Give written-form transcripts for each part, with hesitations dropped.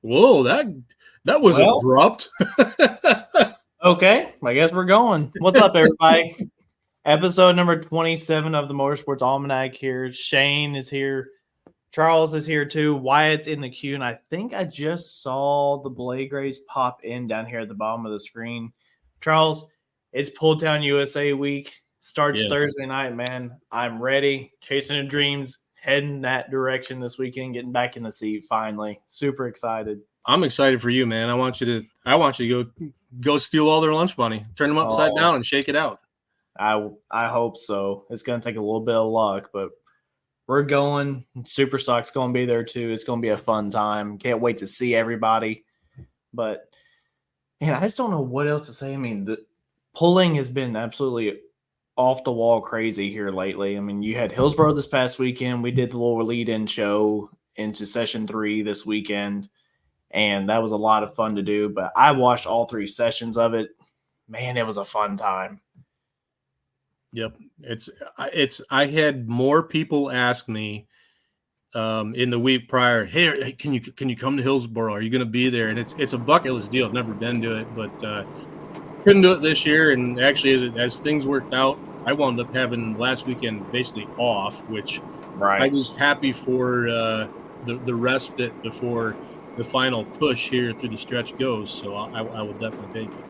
Whoa, that was Well, abrupt. okay, I guess we're going. What's up, everybody? Episode number 27 of the Motorsports Almanac here. Shane is here. Charles is here too. Wyatt's in the queue, and I think I just saw the Blagraves pop in down here at the bottom of the screen. Charles, it's Pull Down USA week. Starts Yeah. Thursday night, man. I'm ready. Chasing the dreams, heading that direction this weekend, getting back in the seat finally. Super excited. I'm excited for you, man. I want you to go steal all their lunch money, turn them upside down, and shake it out. I hope so. It's going to take a little bit of luck, but we're going. Super Stock's going to be there too. It's going to be a fun time. Can't wait to see everybody. But man, I just don't know what else to say. I mean, the pulling has been absolutely off the wall crazy here lately. I mean, you had Hillsborough this past weekend. We did the little lead-in show into session 3 this weekend, and that was a lot of fun to do. But I watched all 3 sessions of it. Man, it was a fun time. Yep. I had more people ask me in the week prior, hey, can you come to Hillsborough? Are you going to be there? And it's a bucket list deal. I've never been to it, but couldn't do it this year. And actually, as things worked out, I wound up having last weekend basically off, which I was happy for the respite before the final push here through the stretch goes. So I will definitely take it.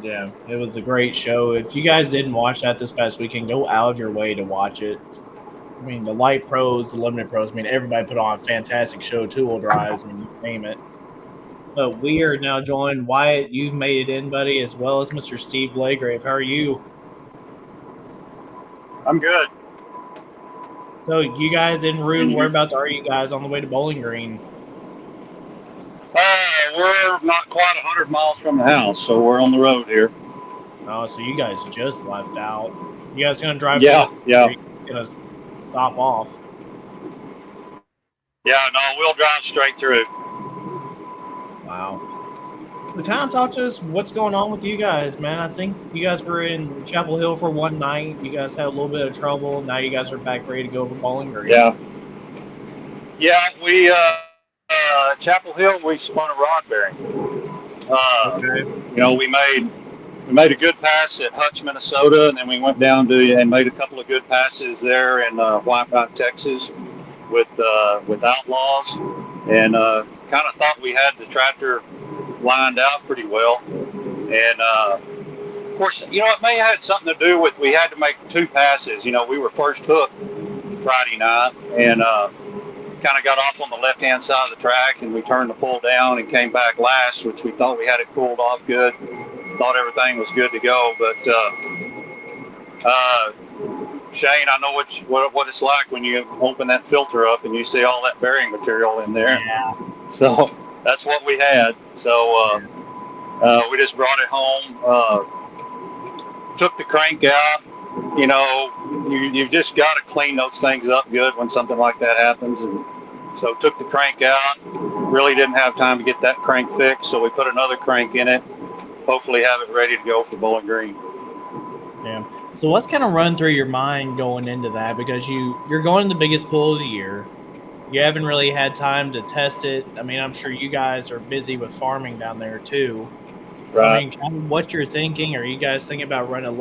Yeah, it was a great show. If you guys didn't watch that this past weekend, go out of your way to watch it. I mean, the light pros, the limited pros, I mean, everybody put on a fantastic show, two-wheel drives, I mean, you name it. But we are now joined. Wyatt, you've made it in, buddy, as well as Mr. Steve Blagrave. How are you? I'm good. So you guys en route, whereabouts are you guys on the way to Bowling Green? We're not quite 100 miles from the house, so we're on the road here. Oh, so you guys just left out. You guys going to drive? Yeah. Going to stop off? Yeah, no, we'll drive straight through. Wow. So kind of talk to us, what's going on with you guys, man? I think you guys were in Chapel Hill for one night. You guys had a little bit of trouble. Now you guys are back ready to go for Bowling Green. Yeah, we Chapel Hill, we spun a rod bearing. Okay. You know, we made a good pass at Hutch, Minnesota, and then we went down to and made a couple of good passes there in White, Texas with Outlaws, and kind of thought we had the tractor lined out pretty well. And of course, you know, it may have had something to do with we had to make 2 passes. You know, we were first hooked Friday night, and kind of got off on the left-hand side of the track, and we turned the pull down and came back last, which we thought we had it cooled off good. Thought everything was good to go, but Shane, I know what it's like when you open that filter up and you see all that bearing material in there. Yeah. So that's what we had. So we just brought it home, took the crank out. You know, you've just got to clean those things up good when something like that happens. And so took the crank out. Really didn't have time to get that crank fixed, so we put another crank in it. Hopefully have it ready to go for Bowling Green. Yeah. So what's kind of run through your mind going into that? Because you're going the biggest pull of the year. You haven't really had time to test it. I mean, I'm sure you guys are busy with farming down there too. So, Right. I mean, kind of what you're thinking. Are you guys thinking about running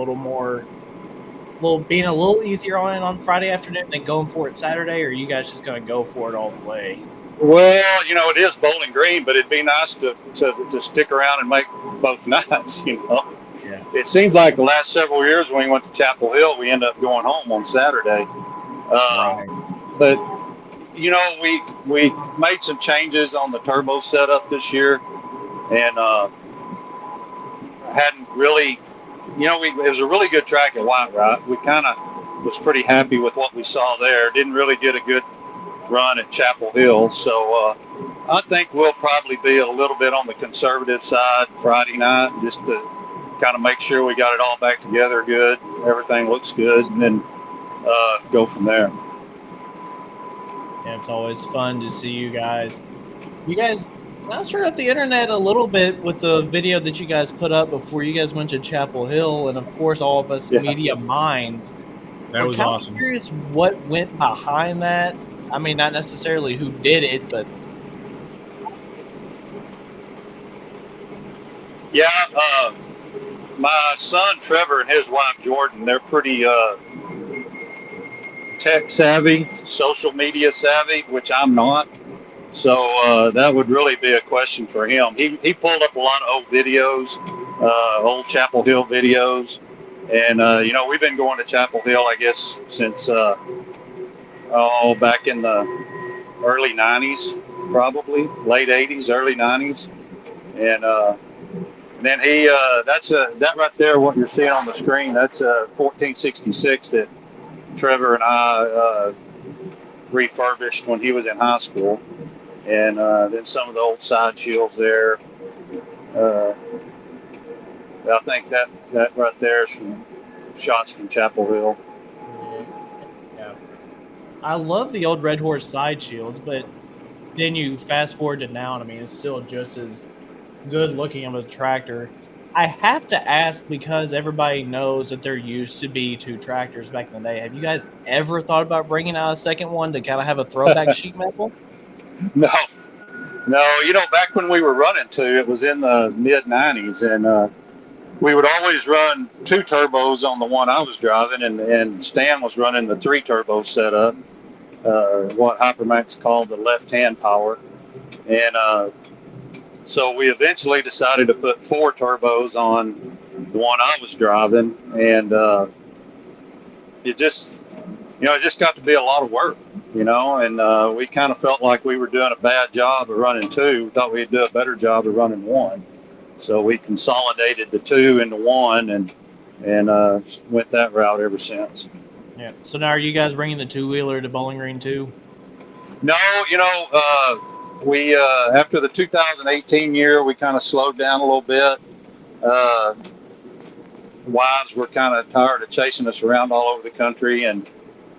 being a little easier on it on Friday afternoon than going for it Saturday, or are you guys just going to go for it all the way? Well, you know, it is Bowling Green, but it'd be nice to stick around and make both nights, you know. Yeah. It seems like the last several years when we went to Chapel Hill, we end up going home on Saturday. Right. But, you know, we made some changes on the turbo setup this year, and hadn't really, you know, it was a really good track at White Rock. We kind of was pretty happy with what we saw there. Didn't really get a good run at Chapel Hill, so I think we'll probably be a little bit on the conservative side Friday night, just to kind of make sure we got it all back together good, everything looks good, and then go from there. Yeah, it's always fun to see you guys. You guys I stirred up the internet a little bit with the video that you guys put up before you guys went to Chapel Hill, and of course all of us media minds. That was awesome. I'm curious what went behind that. I mean, not necessarily who did it, but Yeah, my son Trevor and his wife Jordan, they're pretty tech savvy, social media savvy, which I'm not. So that would really be a question for him. He pulled up a lot of old videos, old Chapel Hill videos, and we've been going to Chapel Hill, I guess, since back in the early '90s, probably late '80s, early '90s, and then that right there, what you're seeing on the screen, that's a 1466 that Trevor and I refurbished when he was in high school. And then some of the old side shields there. Uh, I think that right there is from shots from Chapel Hill. Yeah. I love the old Red Horse side shields, but then you fast forward to now, and I mean, it's still just as good looking of a tractor. I have to ask because everybody knows that there used to be two tractors back in the day. Have you guys ever thought about bringing out a second one to kind of have a throwback sheet metal? No, back when we were running two, it was in the mid '90s, and we would always run two turbos on the one I was driving, and Stan was running the three turbo setup, what Hypermax called the left hand power, and so we eventually decided to put four turbos on the one I was driving, and it just got to be a lot of work, and we kind of felt like we were doing a bad job of running two. We thought we'd do a better job of running one. So we consolidated the two into one and went that route ever since. Yeah. So now are you guys bringing the two-wheeler to Bowling Green too? No, we after the 2018 year, we kind of slowed down a little bit. Wives were kind of tired of chasing us around all over the country, and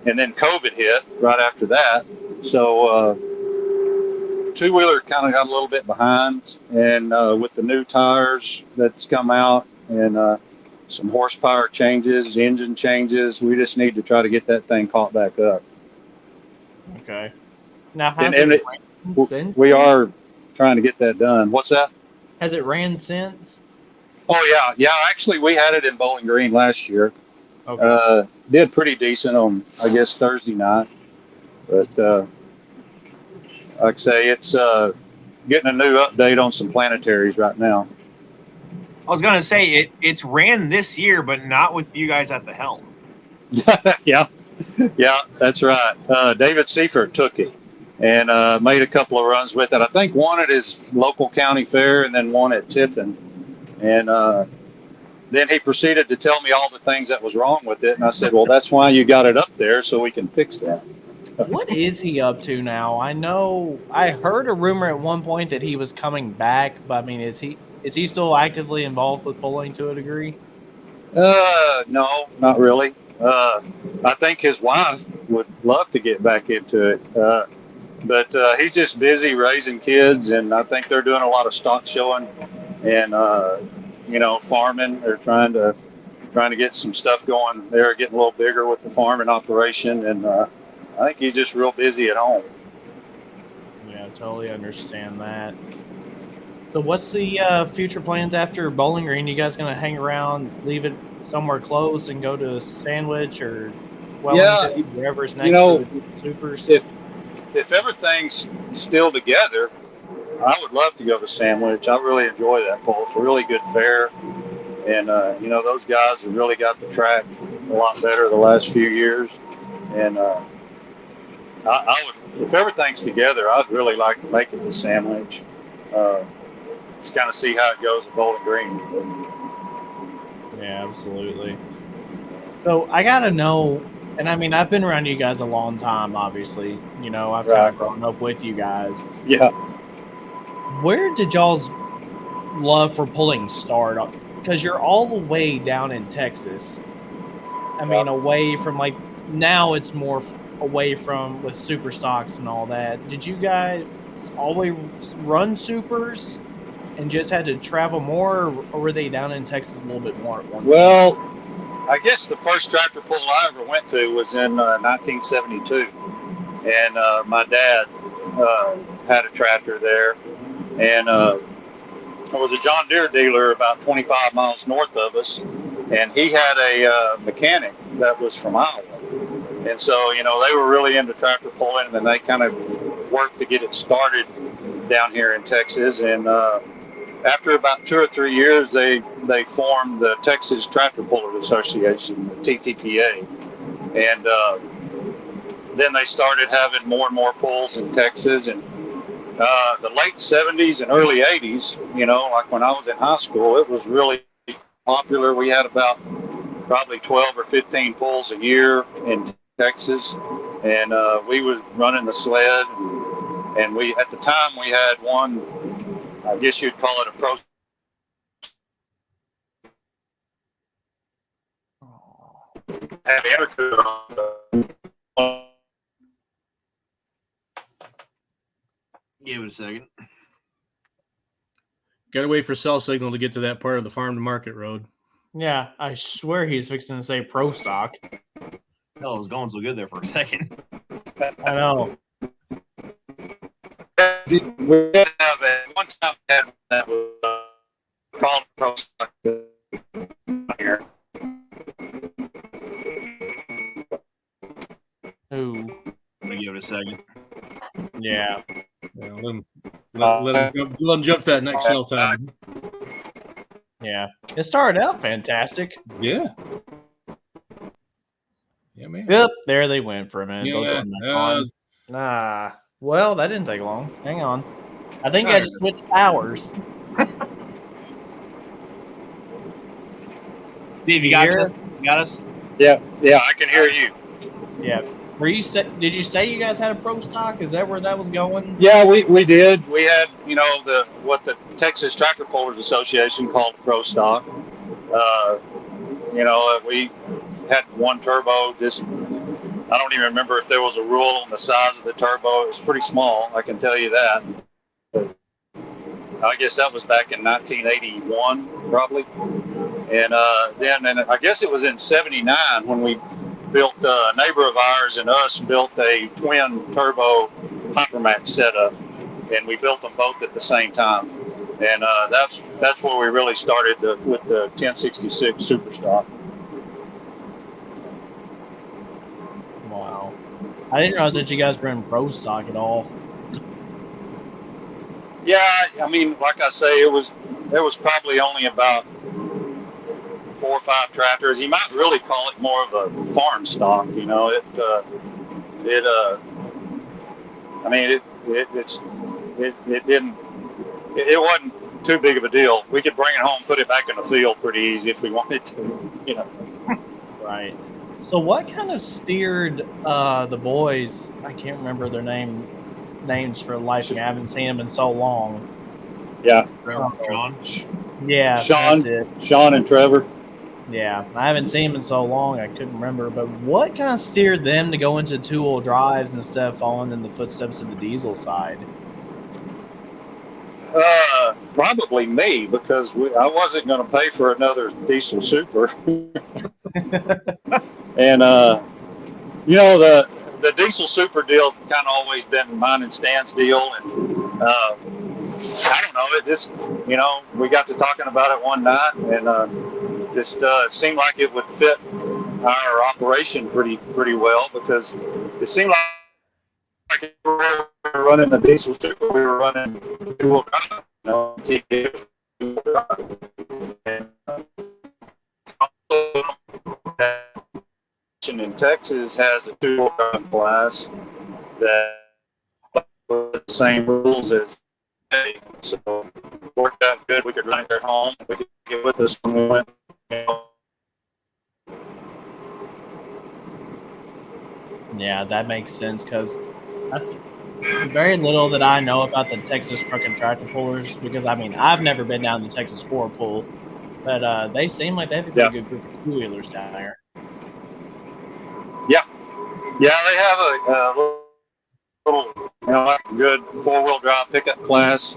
then COVID hit right after that. So two-wheeler kind of got a little bit behind, and with the new tires that's come out and some horsepower changes, engine changes, we just need to try to get that thing caught back up. Okay. Now, we are trying to get that done. What's that? Has it ran since? Oh yeah. Actually, we had it in Bowling Green last year. Okay. Did pretty decent on, I guess, Thursday night, but like I say, it's getting a new update on some planetaries right now. I was gonna say it's ran this year, but not with you guys at the helm. Yeah, that's right. David Seifert took it and made a couple of runs with it. I think one at his local county fair and then one at Tiffin. And then he proceeded to tell me all the things that was wrong with it. And I said, well, that's why you got it up there, so we can fix that. What is he up to now? I know I heard a rumor at one point that he was coming back, but I mean, is he still actively involved with pulling to a degree? No, not really. I think his wife would love to get back into it, but he's just busy raising kids, and I think they're doing a lot of stock showing and farming. They're trying to get some stuff going. They're getting a little bigger with the farming operation, and I think he's just real busy at home. Yeah, I totally understand that. So what's the future plans after Bowling Green? You guys going to hang around, leave it somewhere close, and go to Sandwich or Wellington, wherever's next to the Supers? If everything's still together, I would love to go to Sandwich. I really enjoy that bowl. It's a really good fair. And, those guys have really got the track a lot better the last few years. And I would, if everything's together, I'd really like to make it to Sandwich. Just kind of see how it goes at Bowling Green. Yeah, absolutely. So I got to know, and I mean, I've been around you guys a long time, obviously. I've kind of grown up with you guys. Yeah. Where did y'all's love for pulling start? Because you're all the way down in Texas. I mean, away from now it's more away from with super stocks and all that. Did you guys always run supers and just had to travel more, or were they down in Texas a little bit more at one point? Well, I guess the first tractor pull I ever went to was in 1972. And my dad had a tractor there. And there was a John Deere dealer about 25 miles north of us, and he had a mechanic that was from Iowa. And so, you know, they were really into tractor pulling, and then they kind of worked to get it started down here in Texas. And after about 2 or 3 years, they formed the Texas Tractor Pullers Association, TTPA. And then they started having more and more pulls in Texas. And the late 70s and early 80s, you know, like when I was in high school, it was really popular. We had about probably 12 or 15 pulls a year in Texas, and we was running the sled, and we at the time we had one, I guess you'd call it a pro. Had intercooler on. Give it a second. Got to wait for cell signal to get to that part of the farm to market road. Yeah, I swear he's fixing to say pro stock. Hell, it was going so good there for a second. I know. We did have one time we had that was called pro stock here. Ooh. I'm gonna give it a second. Yeah. Yeah, let him jump to that next cell time. Yeah. It started out fantastic. Yeah. Yeah, man. Yep. There they went for a minute. They'll Yeah, turn back on. Well, that didn't take long. Hang on. I think I just switched hours. Steve, you got us? You got us? Yeah, I can hear you. Yeah. Did you say you guys had a pro stock? Is that where that was going? Yeah, we did. We had, you know, what the Texas Tractor Pullers Association called pro stock. You know, we had one turbo. Just I don't even remember if there was a rule on the size of the turbo. It was pretty small, I can tell you that. But I guess that was back in 1981, probably. And then I guess it was in '79 when we built, a neighbor of ours and us built a twin turbo Hypermax setup, and we built them both at the same time. And that's where we really started with the 1066 Superstock. Wow. I didn't realize that you guys were in pro stock at all. Yeah, I mean, like I say, there was probably only about 4 or 5 tractors. You might really call it more of a farm stock. You know, it wasn't too big of a deal. We could bring it home, put it back in the field pretty easy if we wanted to. You know. Right. So what kind of steered the boys? I can't remember their names for the life of me. I haven't seen them in so long. Yeah. Sean. Yeah, Sean. that's it. Sean and Trevor. Yeah, I haven't seen them in so long, I couldn't remember. But what kind of steered them to go into two-wheel drives instead of following in the footsteps of the diesel side? Probably me, because I wasn't going to pay for another diesel super. And you know, the diesel super deal's kind of always been mine and Stan's deal, and I don't know, it just, you know, we got to talking about it one night, and just it seemed like it would fit our operation pretty well, because it seemed like we were running the diesel super, we were running two-wheel drive, you know, and in Texas has a two-wheel drive class that with the same rules as so it worked out good. We could run it at home. We could get with us when we went. You know. Yeah, that makes sense, because very little that I know about the Texas truck and tractor pullers, because I mean I've never been down the Texas 4 pull, but they seem like they have a pretty good group of two-wheelers down there. Yeah, they have a little, you know, like a good 4-wheel drive pickup class,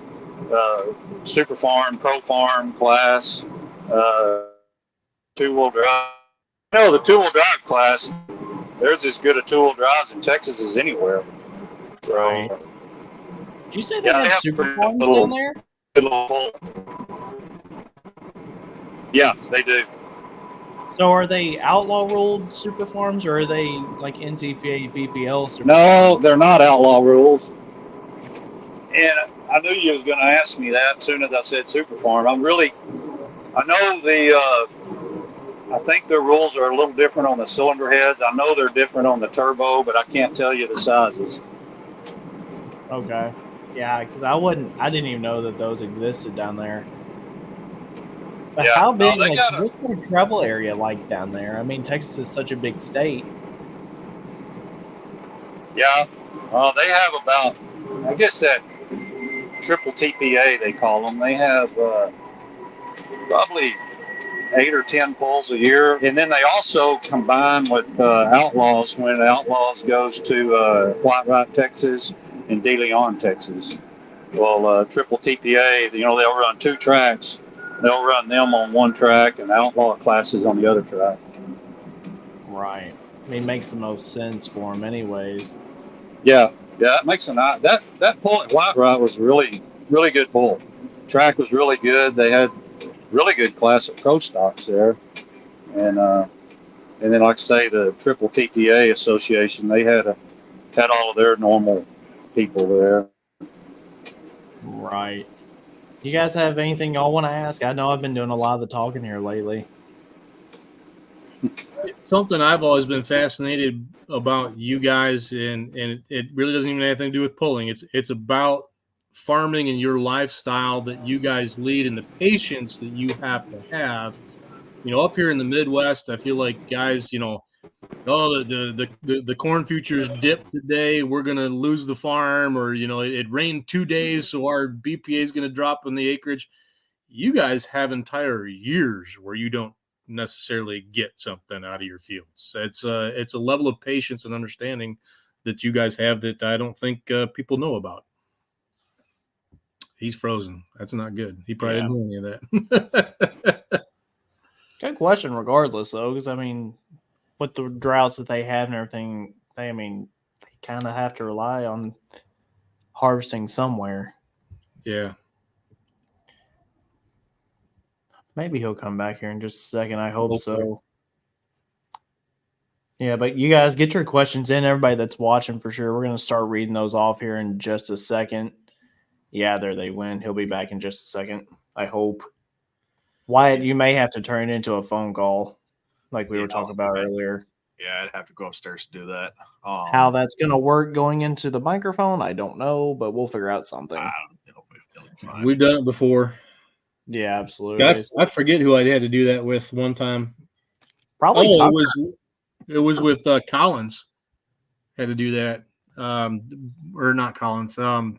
super farm, pro farm class, 2-wheel drive. You know, the 2-wheel drive class, there's as good a 2-wheel drives in Texas as anywhere. So, right. Did you say they have super farms down there? Little pull. Yeah, they do. So are they outlaw ruled super farms, or are they like NTPA BPL super? No, they're not outlaw rules. And I knew you was going to ask me that as soon as I said super farm. I know I think their rules are a little different on the cylinder heads. I know they're different on the turbo, but I can't tell you the sizes. Okay. Yeah, because I didn't even know that those existed down there. But Yeah, how no, big, they like, got what's their travel area like down there? I mean, Texas is such a big state. yeah. They have about, I guess that triple TPA they call them. They have probably 8 or 10 pulls a year, and then they also combine with Outlaws when Outlaws goes to White Rock, Texas, and De Leon, Texas. Well, triple TPA, they'll run 2 tracks. They'll run them on one track, and Outlaw classes on the other track. Right. I mean, it makes the most sense for them, anyways. Yeah, that makes a nice. That pull at White Rock was really good pull. Track was really good. They had really good classic pro stocks there, and then like I say, the Triple TPA Association, they had all of their normal people there. Right. You guys have anything y'all want to ask? I know I've been doing a lot of the talking here lately. It's something I've always been fascinated about you guys, and it really doesn't even have anything to do with pulling. It's about farming and your lifestyle that you guys lead and the patience that you have to have. Up here in the Midwest, I feel like guys, oh, the corn futures dipped today, we're gonna lose the farm, or it rained 2 days, so our BPA is gonna drop on the acreage. You guys have entire years where you don't necessarily get something out of your fields. It's a level of patience and understanding that you guys have that I don't think people know about. He's frozen. That's not good. He probably didn't hear any of that. Good question, regardless, though, because I mean, with the droughts that they have and everything, they kind of have to rely on harvesting somewhere. Yeah. Maybe he'll come back here in just a second. I hope Hopefully. so. Yeah, but you guys get your questions in. Everybody that's watching, for sure. We're going to start reading those off here in just a second. Yeah, there they went. He'll be back in just a second, I hope. Wyatt, you may have to turn it into a phone call like we were talking about earlier. Yeah, I'd have to go upstairs to do that. How that's going to work going into the microphone, I don't know, but we'll figure out something. It'll be fine. We've done it before. Yeah, absolutely. I forget who I had to do that with one time. Probably Tucker. It was with Collins. Had to do that. Or not Collins. Guy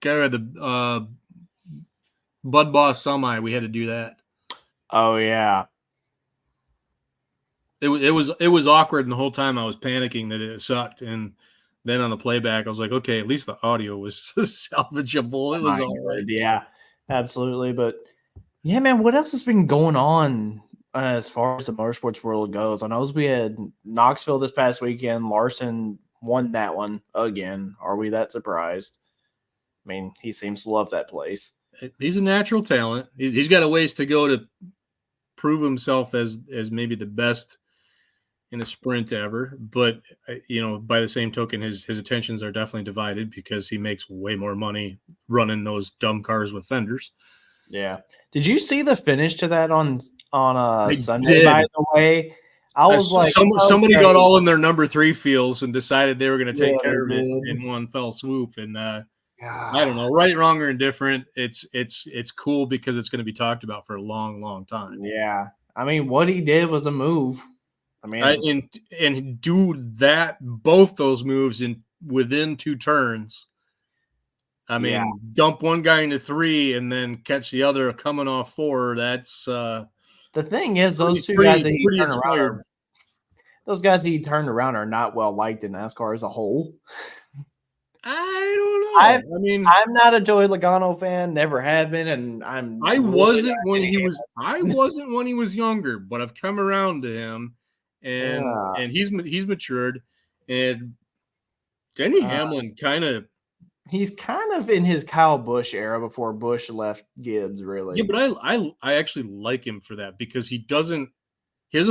who had the Bud Boss Semi. We had to do that. Oh yeah. It was awkward, and the whole time I was panicking that it sucked. And then on the playback, I was like, okay, at least the audio was salvageable. It was all right. Yeah, absolutely. But yeah, man, what else has been going on as far as the motorsports world goes? I know we had Knoxville this past weekend. Larson won that one again. Are we that surprised? I mean, he seems to love that place. He's a natural talent. He's got a ways to go to prove himself as maybe the best in a sprint ever, but by the same token, his attentions are definitely divided because he makes way more money running those dumb cars with fenders. Yeah. Did you see the finish to that on Sunday? Did. By the way, I was like, somebody got all in their number 3 fields and decided they were going to take care of it in one fell swoop. And I don't know, right, wrong, or indifferent. It's cool because it's going to be talked about for a long, long time. Yeah. I mean, what he did was a move. I mean, and do that, both those moves within 2 turns. I mean, dump one guy into 3 and then catch the other coming off 4. That's the thing is, those two guys that he turned around, those guys he turned around are not well liked in NASCAR as a whole. I don't know. I'm not a Joey Logano fan, never have been, and I wasn't when he was younger, but I've come around to him. And he's matured, and Denny Hamlin kind of He's kind of in his Kyle Busch era before Busch left Gibbs, really. Yeah, but I actually like him for that because he doesn't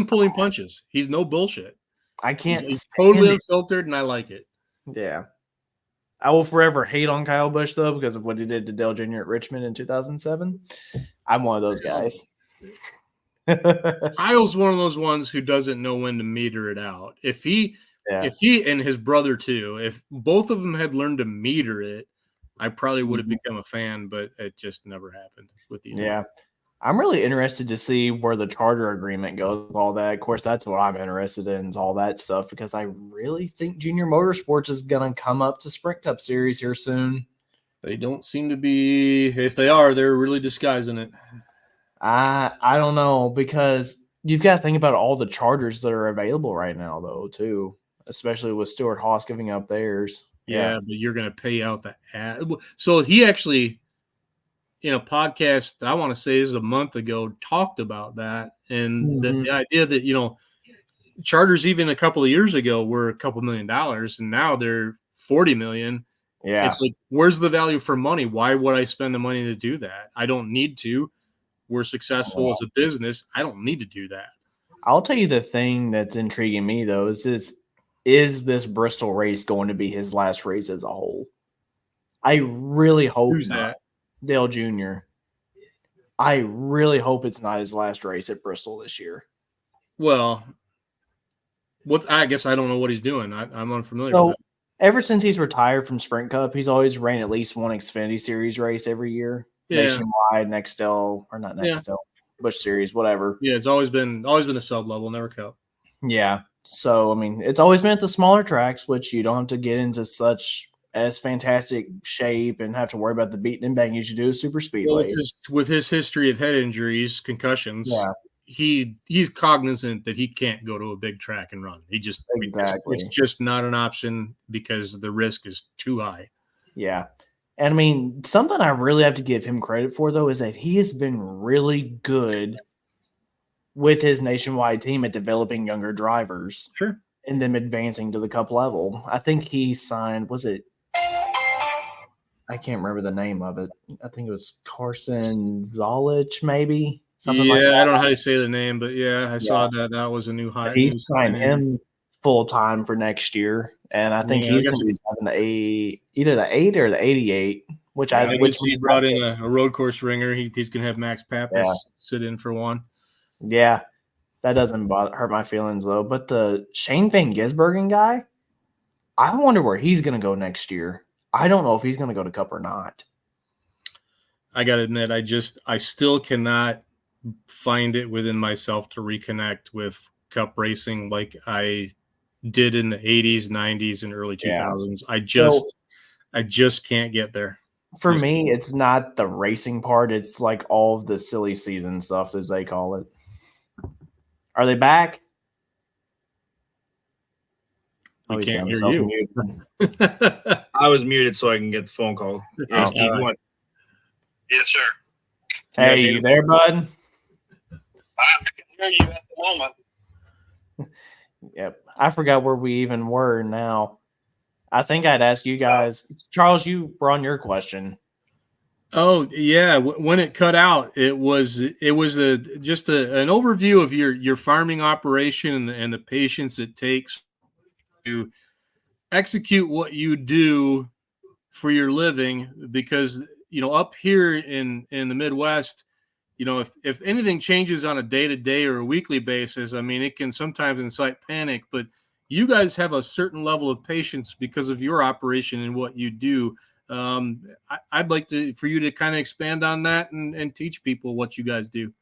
pull any punches. He's no bullshit. I can't He's stand totally it. unfiltered, and I like it. Yeah. I will forever hate on Kyle Busch, though, because of what he did to Dale Jr. at Richmond in 2007. I'm one of those guys. Kyle's one of those ones who doesn't know when to meter it out. If he and his brother too, if both of them had learned to meter it, I probably would have become a fan, but it just never happened with either. Yeah. I'm really interested to see where the charter agreement goes with all that. Of course, that's what I'm interested in is all that stuff because I really think Junior Motorsports is going to come up to Sprint Cup Series here soon. They don't seem to be. If they are, they're really disguising it. I don't know because you've got to think about all the charters that are available right now, though, too, especially with Stuart Haas giving up theirs. Yeah, but you're going to pay out the ad. So he actually, in a podcast that I want to say is a month ago, talked about that. And the idea that, charters even a couple of years ago were a couple $1 million and now they're 40 million. Yeah. It's like, where's the value for money? Why would I spend the money to do that? I don't need to. We're successful as a business. I don't need to do that. I'll tell you the thing that's intriguing me, though, is this Bristol race going to be his last race as a whole? I really hope Who's not. that? Dale Jr. I really hope it's not his last race at Bristol this year. Well, I guess I don't know what he's doing. I'm unfamiliar with that. Ever since he's retired from Sprint Cup, he's always ran at least one Xfinity Series race every year. Yeah. Nationwide, Nextel, or not Nextel, Busch Series, whatever. Yeah, it's always been a sub level, never Cup. Yeah. So, I mean, it's always been at the smaller tracks, which you don't have to get into such as fantastic shape and have to worry about the beating and banging you do with super speedways. Well, with his history of head injuries, concussions, he's cognizant that he can't go to a big track and run. It's just not an option because the risk is too high. Yeah. And I mean, something I really have to give him credit for, though, is that he has been really good with his nationwide team at developing younger drivers. Sure. And them advancing to the Cup level. I think he signed, I can't remember the name of it. I think it was Carson Zolich, maybe. Something like that. I don't know how to say the name, but I saw that was a new high. He signed him full time for next year, and I think he's going to be having either the 8 or the 88. Which he brought in a road course ringer. He's going to have Max Pappas sit in for one. Yeah, that doesn't hurt my feelings though. But the Shane Van Gisbergen guy, I wonder where he's going to go next year. I don't know if he's going to go to Cup or not. I got to admit, I still cannot find it within myself to reconnect with Cup racing like I did in the 80s, 90s, and early 2000s. I just can't get there. For me, it's not the racing part. It's like all of the silly season stuff, as they call it. Are they back? We can't hear you. I was muted so I can get the phone call. Yes, sir. Hey, you there, bud? I can hear you at the moment. Yep. I forgot where we even were now. I think I'd ask you guys. Charles, you were on your question. Oh, yeah. When it cut out, it was just an overview of your farming operation and the patience it takes to execute what you do for your living. Because, up here in the Midwest, if anything changes on a day-to-day or a weekly basis, I mean, it can sometimes incite panic, but you guys have a certain level of patience because of your operation and what you do. I'd like for you to kind of expand on that and teach people what you guys do.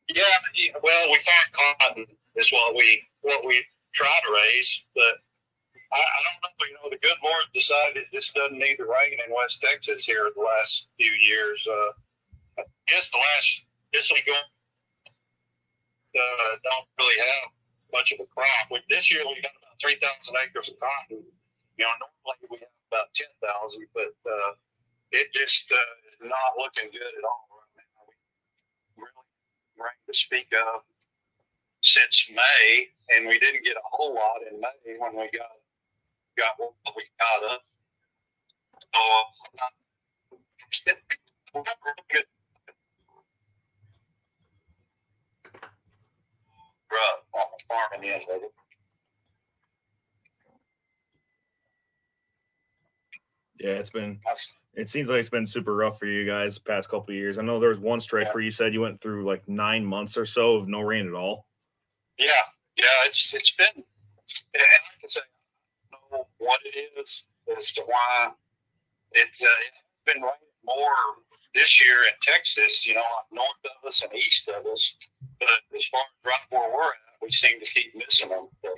Yeah, well, we farm cotton is what we try to raise, but I don't know. The good Lord decided this doesn't need the rain in West Texas here the last few years. I guess this week don't really have much of a crop. This year we got about 3,000 acres of cotton. Normally we have about 10,000, but it just is not looking good at all right now. We really rain to speak of since May, and we didn't get a whole lot in May when we got what we got up. on the farming end of it. Yeah, it seems like it's been super rough for you guys the past couple of years. I know there was one stretch where you said you went through like 9 months or so of no rain at all. Yeah, it's been, and I can say I don't know what it is as to why it's been raining more this year in Texas, like north of us and east of us. But as far as right where we're at, we seem to keep missing them. But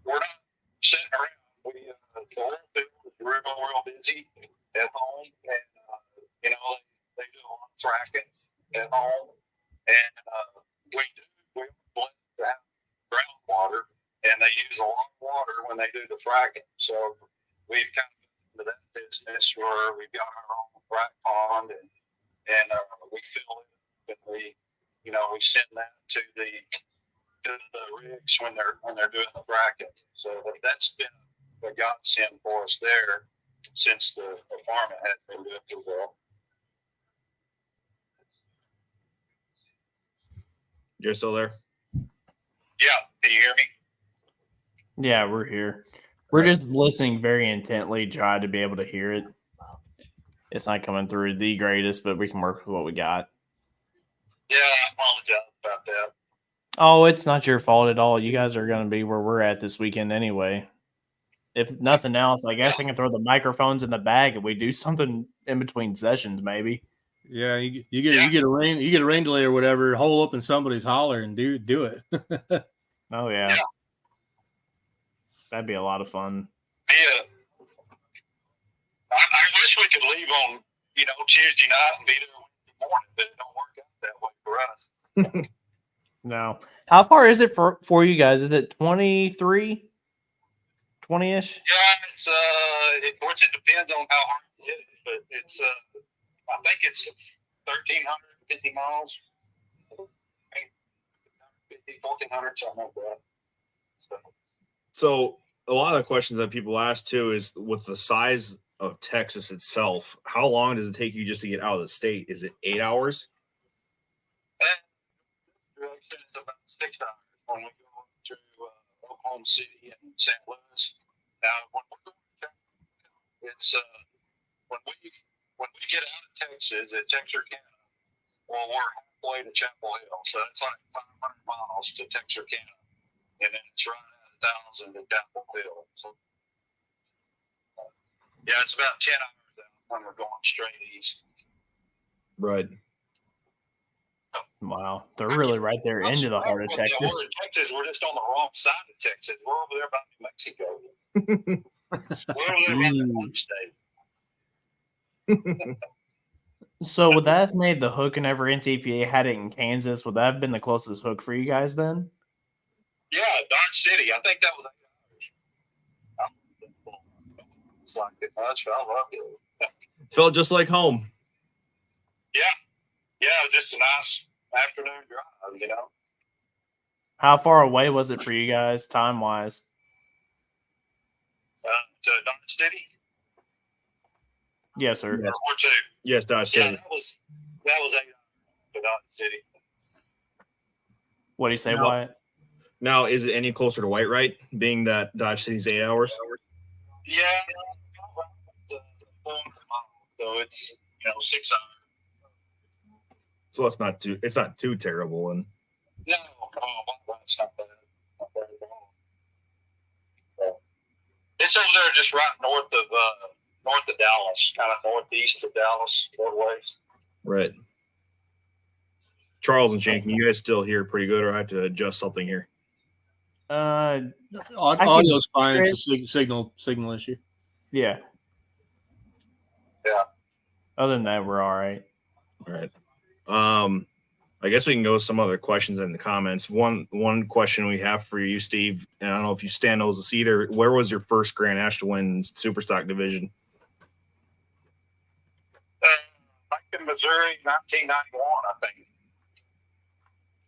we're not sitting around. The oil field is real busy at home, and they do a lot of fracking at home, and we blend that groundwater, and they use a lot of water when they do the fracking. So we've kind of into that business where we've got our own frack pond, and we fill it, and we send that to the rigs when they're doing the fracking. So that's been a godsend for us there since the farming has been doing too well. You're still there? Yeah, can you hear me? Yeah, we're here. We're just listening very intently, try to be able to hear it. It's not coming through the greatest, but we can work with what we got. Yeah, I apologize about that. Oh, it's not your fault at all. You guys are going to be where we're at this weekend anyway. If nothing else, I guess I can throw the microphones in the bag and we do something in between sessions, maybe. Yeah, you get a rain delay or whatever, hole up in somebody's holler and do it. Oh yeah. That'd be a lot of fun. Yeah. I wish we could leave on, Tuesday night and be there Wednesday morning, but it don't work out that way for us. No. How far is it for you guys? Is it 23? 20-ish? Yeah, of course it depends on how hard you hit it, but it's I think it's 1,350 miles. 1,400, something like that. So a lot of the questions that people ask too is with the size of Texas itself, how long does it take you just to get out of the state? Is it 8 hours? It's about 6 hours when we go to Oklahoma City and St. Louis. Now, when we're going to it's when we get out of Texas at Texarkana, well, we're halfway to Chapel Hill, so it's like 500 miles to Texarkana, and then it's right at 1,000 to Chapel Hill. So, yeah, it's about 10 hours when we're going straight east. Right. Wow. They're really right there into the heart of Texas. We're in Texas. We're just on the wrong side of Texas. We're over there by New Mexico. We're over there by the home state. So would that have made the hook and ever NTPA had it in Kansas? Would that have been the closest hook for you guys then? Yeah, Dodge City. I think that was 8 hours. It's like it much. I love it. Felt just like home. Yeah, just a nice afternoon drive, How far away was it for you guys, time-wise? To Dodge City. Yes, sir. Yes. Or two. Yes, Dodge City. Yeah, that was 8 hours to Dodge City. What do you say, No. Wyatt? Now, is it any closer to Whitewright, being that Dodge City's 8 hours? Yeah, it's 400 miles, so it's 6 hours. So it's not too terrible. And No, it's not bad. Not bad at all. So, it's over there just right north of Dallas, kind of northeast of Dallas, northwest. right. Charles and Shane, can you guys still hear pretty good, or I have to adjust something here? Audio's fine. It's a signal issue. Yeah. Yeah. Other than that, we're all right. All right. I guess we can go with some other questions in the comments. One question we have for you, Steve, and I don't know if you stand those this either. Where was your first Grand Ash to win Superstock division? Back in Missouri, 1991, I think.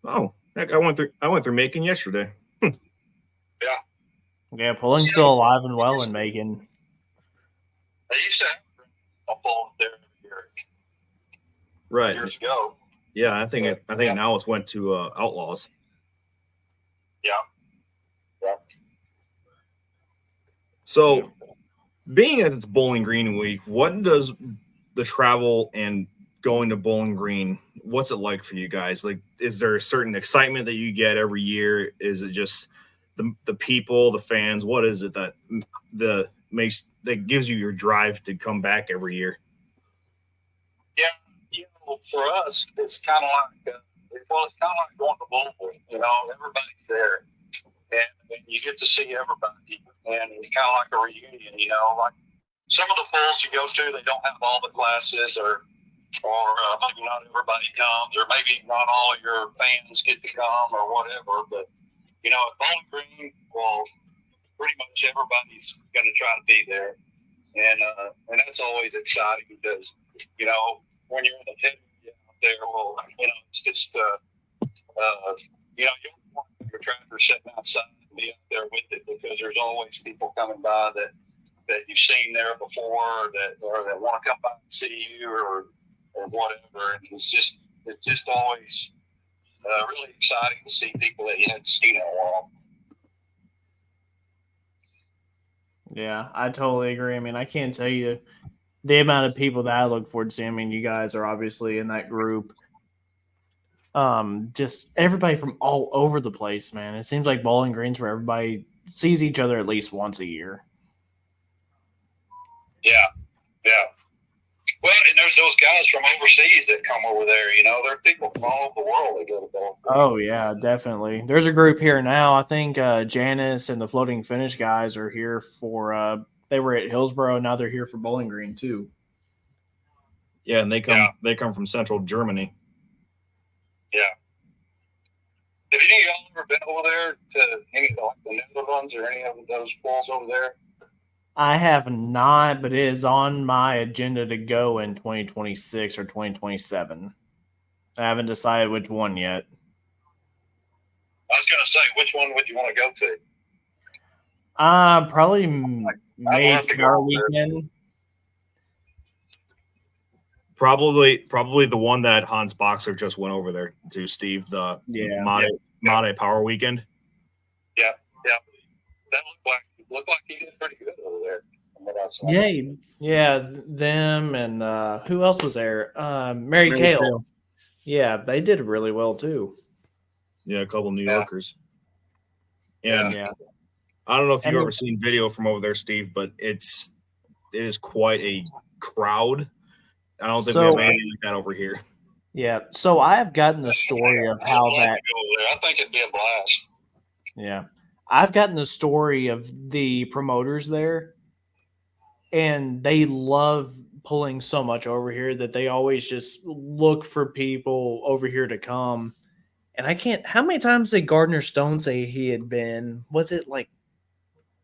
Oh, heck, I went through Macon yesterday. Yeah. Yeah, pulling's still alive and well in Macon. They used to have a pull there every Right. years ago. Yeah, I think now it's went to Outlaws. Yeah. Yeah. So, being that it's Bowling Green week, what does the travel and going to Bowling Green, what's it like for you guys? Like, is there a certain excitement that you get every year? Is it just the people, the fans? What is it that gives you your drive to come back every year? Yeah, for us, it's kind of like it's kind of like going to Louisville. Everybody's there, and you get to see everybody, and it's kind of like a reunion. Like some of the pools you go to, they don't have all the classes, or maybe not everybody comes, or maybe not all your fans get to come, or whatever. But at Bowling Green, well, pretty much everybody's going to try to be there, and that's always exciting because when you're in the pit out there, well, it's just you don't want your tractor sitting outside and be out there with it because there's always people coming by that you've seen there before, or that want to come by and see you, or whatever. And it's just always really exciting to see people that you hadn't seen in a while. Yeah, I totally agree. I mean, I can't tell you the amount of people that I look forward to seeing. I mean, you guys are obviously in that group. Just everybody from all over the place, man. It seems like Bowling Green's where everybody sees each other at least once a year. Yeah. Well, and there's those guys from overseas that come over there. There are people from all over the world that go to Bowling Green. Oh yeah, definitely. There's a group here now. I think Janice and the Floating Finish guys are here for. They were at Hillsboro. Now they're here for Bowling Green too. Yeah, and they come from Central Germany. Yeah. Have any of y'all ever been over there to any of the Netherlands or any of those pools over there? I have not, but it is on my agenda to go in 2026 or 2027. I haven't decided which one yet. I was going to say, which one would you want to go to? Probably May Power Weekend. Probably the one that Hans Boxer just went over there to, Steve, the Made Power Weekend. Yeah. That looked like he did pretty good over there. Yeah, them and who else was there? Mary Kale. Yeah, they did really well too. Yeah, a couple New Yorkers. And I don't know if you've ever seen video from over there, Steve, but it is quite a crowd. I don't think we have anything like that over here. Yeah, so I have gotten the story of how that. I think it'd be a blast. Yeah, I've gotten the story of the promoters there, and they love pulling so much over here that they always just look for people over here to come. And I can't. How many times did Gardner Stone say he had been? Was it like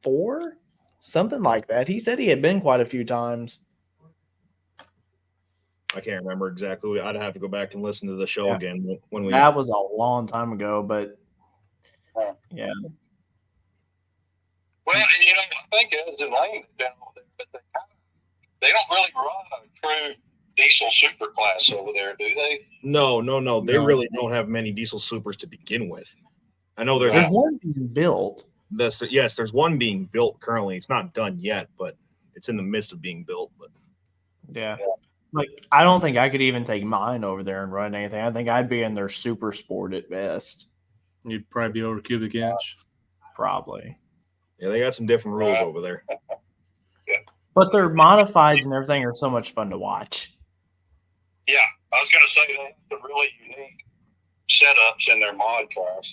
4? Something like that. He said he had been quite a few times. I can't remember exactly. I'd have to go back and listen to the show again when we. That was a long time ago, but yeah. Well, and I think as in Lane down there, but they don't really run a true diesel super class over there, do they? No. They really don't have many diesel supers to begin with. I know there's one being built. Yes, there's one being built currently. It's not done yet, but it's in the midst of being built. But yeah. Like, I don't think I could even take mine over there and run anything. I think I'd be in their super sport at best. You'd probably be over cubic inch. Probably. Yeah, they got some different rules over there. But their modifieds and everything are so much fun to watch. Yeah, I was going to say they have some really unique setups in their mod class.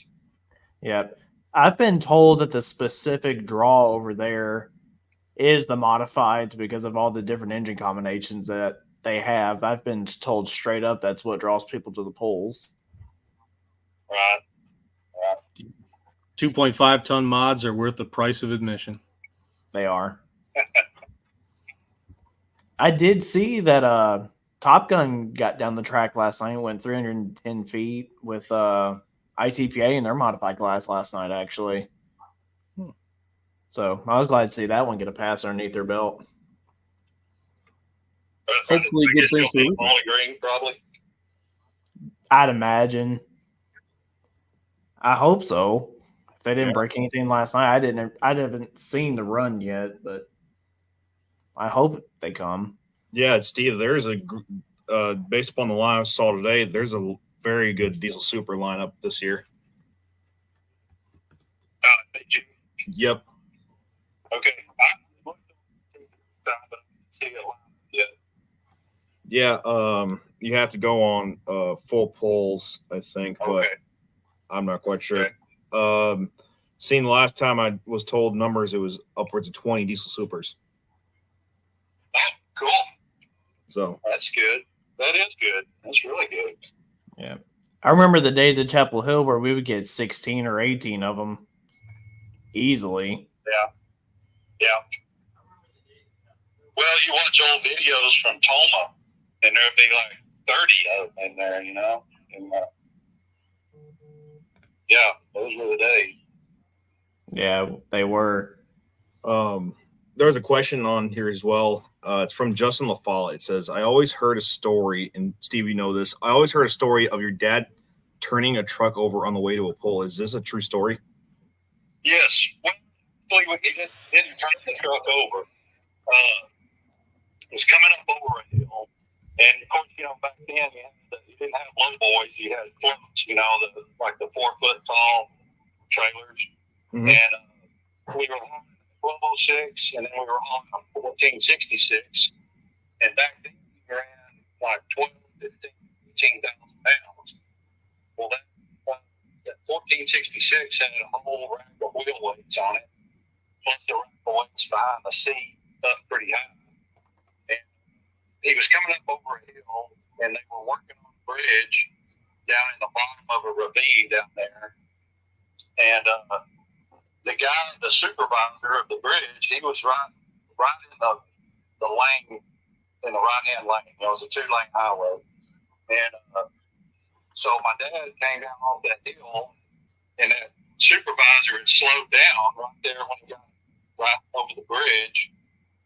Yeah. I've been told that the specific draw over there is the modifieds because of all the different engine combinations that they have. I've been told straight up that's what draws people to the polls. Right. 2.5 ton mods are worth the price of admission. They are. I did see that Top Gun got down the track last night, went 310 feet with ITPA in their modified class last night, actually. So So I was glad to see that one get a pass underneath their belt. Hopefully I good guess things they'll for be Molly Green, probably. I'd imagine. I hope so. If they didn't break anything last night, I haven't seen the run yet, but I hope they come. Yeah, Steve, there's based upon the line I saw today, there's a very good Diesel Super lineup this year. Did you? Yep. Okay. I looked but I didn't see it live yet. Yeah, you have to go on full polls, I think, but Okay. I'm not quite sure. Okay. Seen the last time I was told numbers, it was upwards of 20 Diesel Supers. Oh, cool. So That's good. That is good. That's really good. Yeah. I remember the days at Chapel Hill where we would get 16 or 18 of them easily. Yeah. Yeah. Well, you watch old videos from Toma, and there'd be like 30 of them in there, you know? And, yeah, those were the days. Yeah, they were. there's a question on here as well. It's from Justin LaFolle. It says, I always heard a story, and Steve, you know this. I always heard a story of your dad turning a truck over on the way to a pole. Is this a true story? Yes. Well, he didn't turn the truck over. It was coming up over a hill. And, of course, you know, back then you didn't have low boys. You had floats, you know, like the 4-foot tall trailers. Mm-hmm. And we were hauling 1206, and then we were hauling a 1466. And back then we ran like 12, 15, 18,000 pounds. Well, that 1466 had a whole rack of wheel weights on it, plus the rack of weights behind the seat up pretty high. And he was coming up over a hill, and they were working on a bridge down in the bottom of a ravine down there. And the guy, the supervisor of the bridge, he was right in the lane, in the right-hand lane. It was a 2-lane highway. And so my dad came down off that hill, and that supervisor had slowed down right there when he got right over the bridge.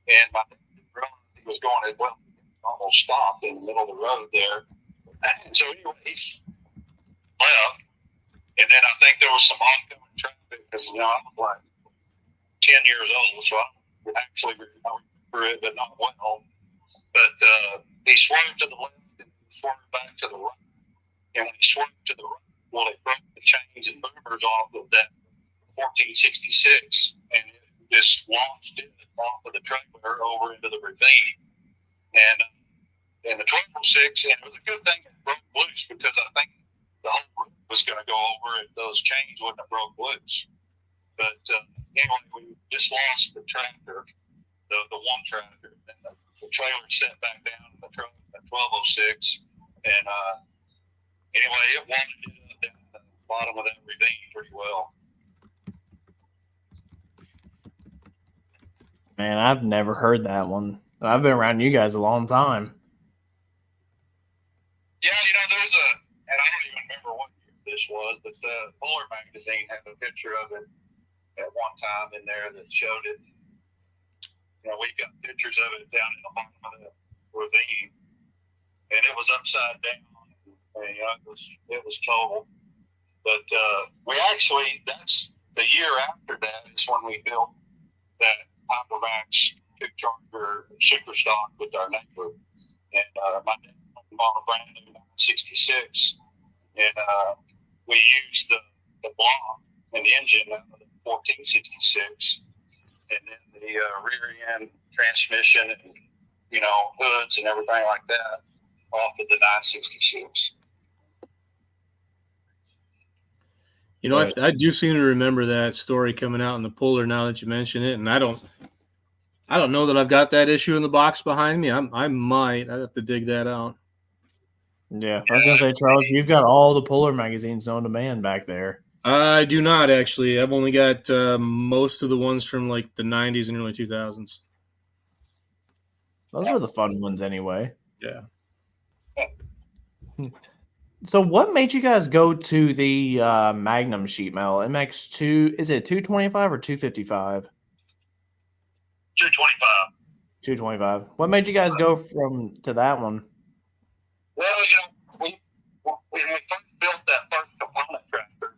And my dad didn't realize he was going as well. He almost stopped in the middle of the road there. And so anyway, he left. And then I think there was some oncoming traffic because, you know, I was like 10 years old, so I actually remember it, but not well. But he swerved to the left and swerved back to the right. And when he swerved to the right, well, it broke the chains and boomers off of that 1466, and it just launched it off of the trailer over into the ravine. And the 1206, and it was a good thing it broke loose because I think the whole roof was going to go over it. Those chains wouldn't have broke loose. But anyway, we just lost the tractor, the one tractor, and the trailer set back down in the truck at 1206. And anyway, it wanted it up down at the bottom of that ravine pretty well. Man, I've never heard that one. I've been around you guys a long time. Yeah, you know, there's and I don't even remember what year this was, but the Polar magazine had a picture of it at one time in there that showed it. You know, we got pictures of it down in the bottom of the ravine, and it was upside down. And, you know, it was total. But we actually, that's the year after that is when we built that Hypermax 2-charger super stock with our neighbor. And my dad bought a brand new 966, and we used the block and the engine out of the 1466, and then the rear end transmission and, you know, hoods and everything like that off of the 966. You know, I do seem to remember that story coming out in the Polar now that you mention it, and I don't know that I've got that issue in the box behind me. I'd have to dig that out. Yeah, I was gonna say, Charles, you've got all the Polar magazines on demand back there. I do not actually. I've only got most of the ones from like the 90s and early 2000s. Those are the fun ones anyway. Yeah. So what made you guys go to the Magnum sheet metal? MX2, is it 225 or 255? 225. 225. What made you guys go to that one? Well, when we first built that first component tractor,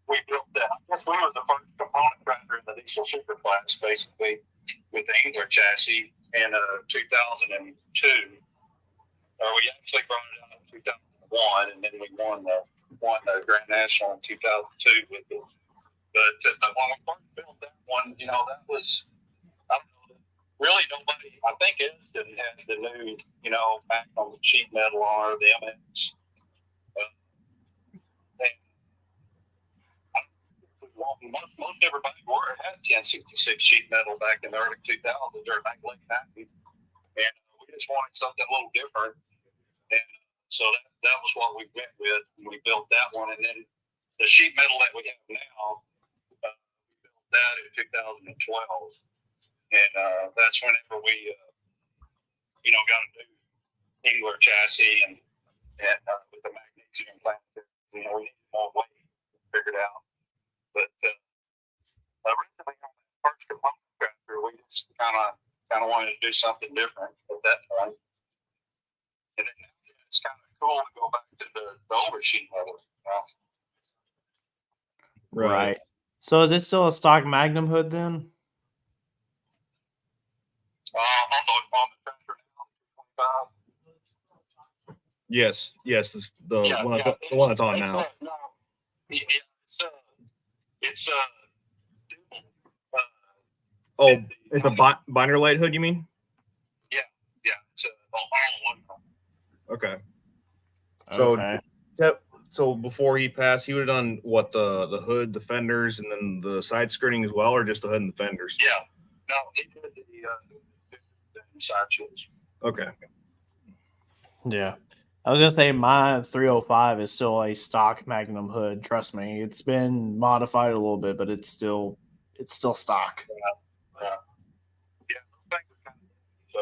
we built that. I guess we were the first component tractor in the diesel super class, basically, with the Engler chassis in 2002. We actually brought it out in 2001, and then we won the Grand National in 2002 with it. But when we first built that one, that was, I don't know, really nobody, I think Eston had the new, Magnum sheet metal on the MX. Most everybody had 1066 sheet metal back in the early 2000s or late 90s. And we just wanted something a little different. And so that was what we went with. And we built that one. And then the sheet metal that we have now, we built that in 2012. And that's whenever we, got a new Engler chassis and with the magnesium plant, we needed more weight figured out. But originally on that first component tractor, we just kind of wanted to do something different at that point. And then it's kind of cool to go back to the older sheet metal. Right. So is it still a stock Magnum hood then? On the tractor now, 25. Yes. The one that's on now. It's it's a binder light hood, you mean? Yeah, it's all aluminum. Okay. So before he passed, he would have done what, the hood, the fenders, and then the side skirting as well, or just the hood and the fenders? Yeah. No, he did the side shields. Okay. Yeah. I was going to say my 305 is still a stock Magnum hood. Trust me. It's been modified a little bit, but it's still stock. Yeah. So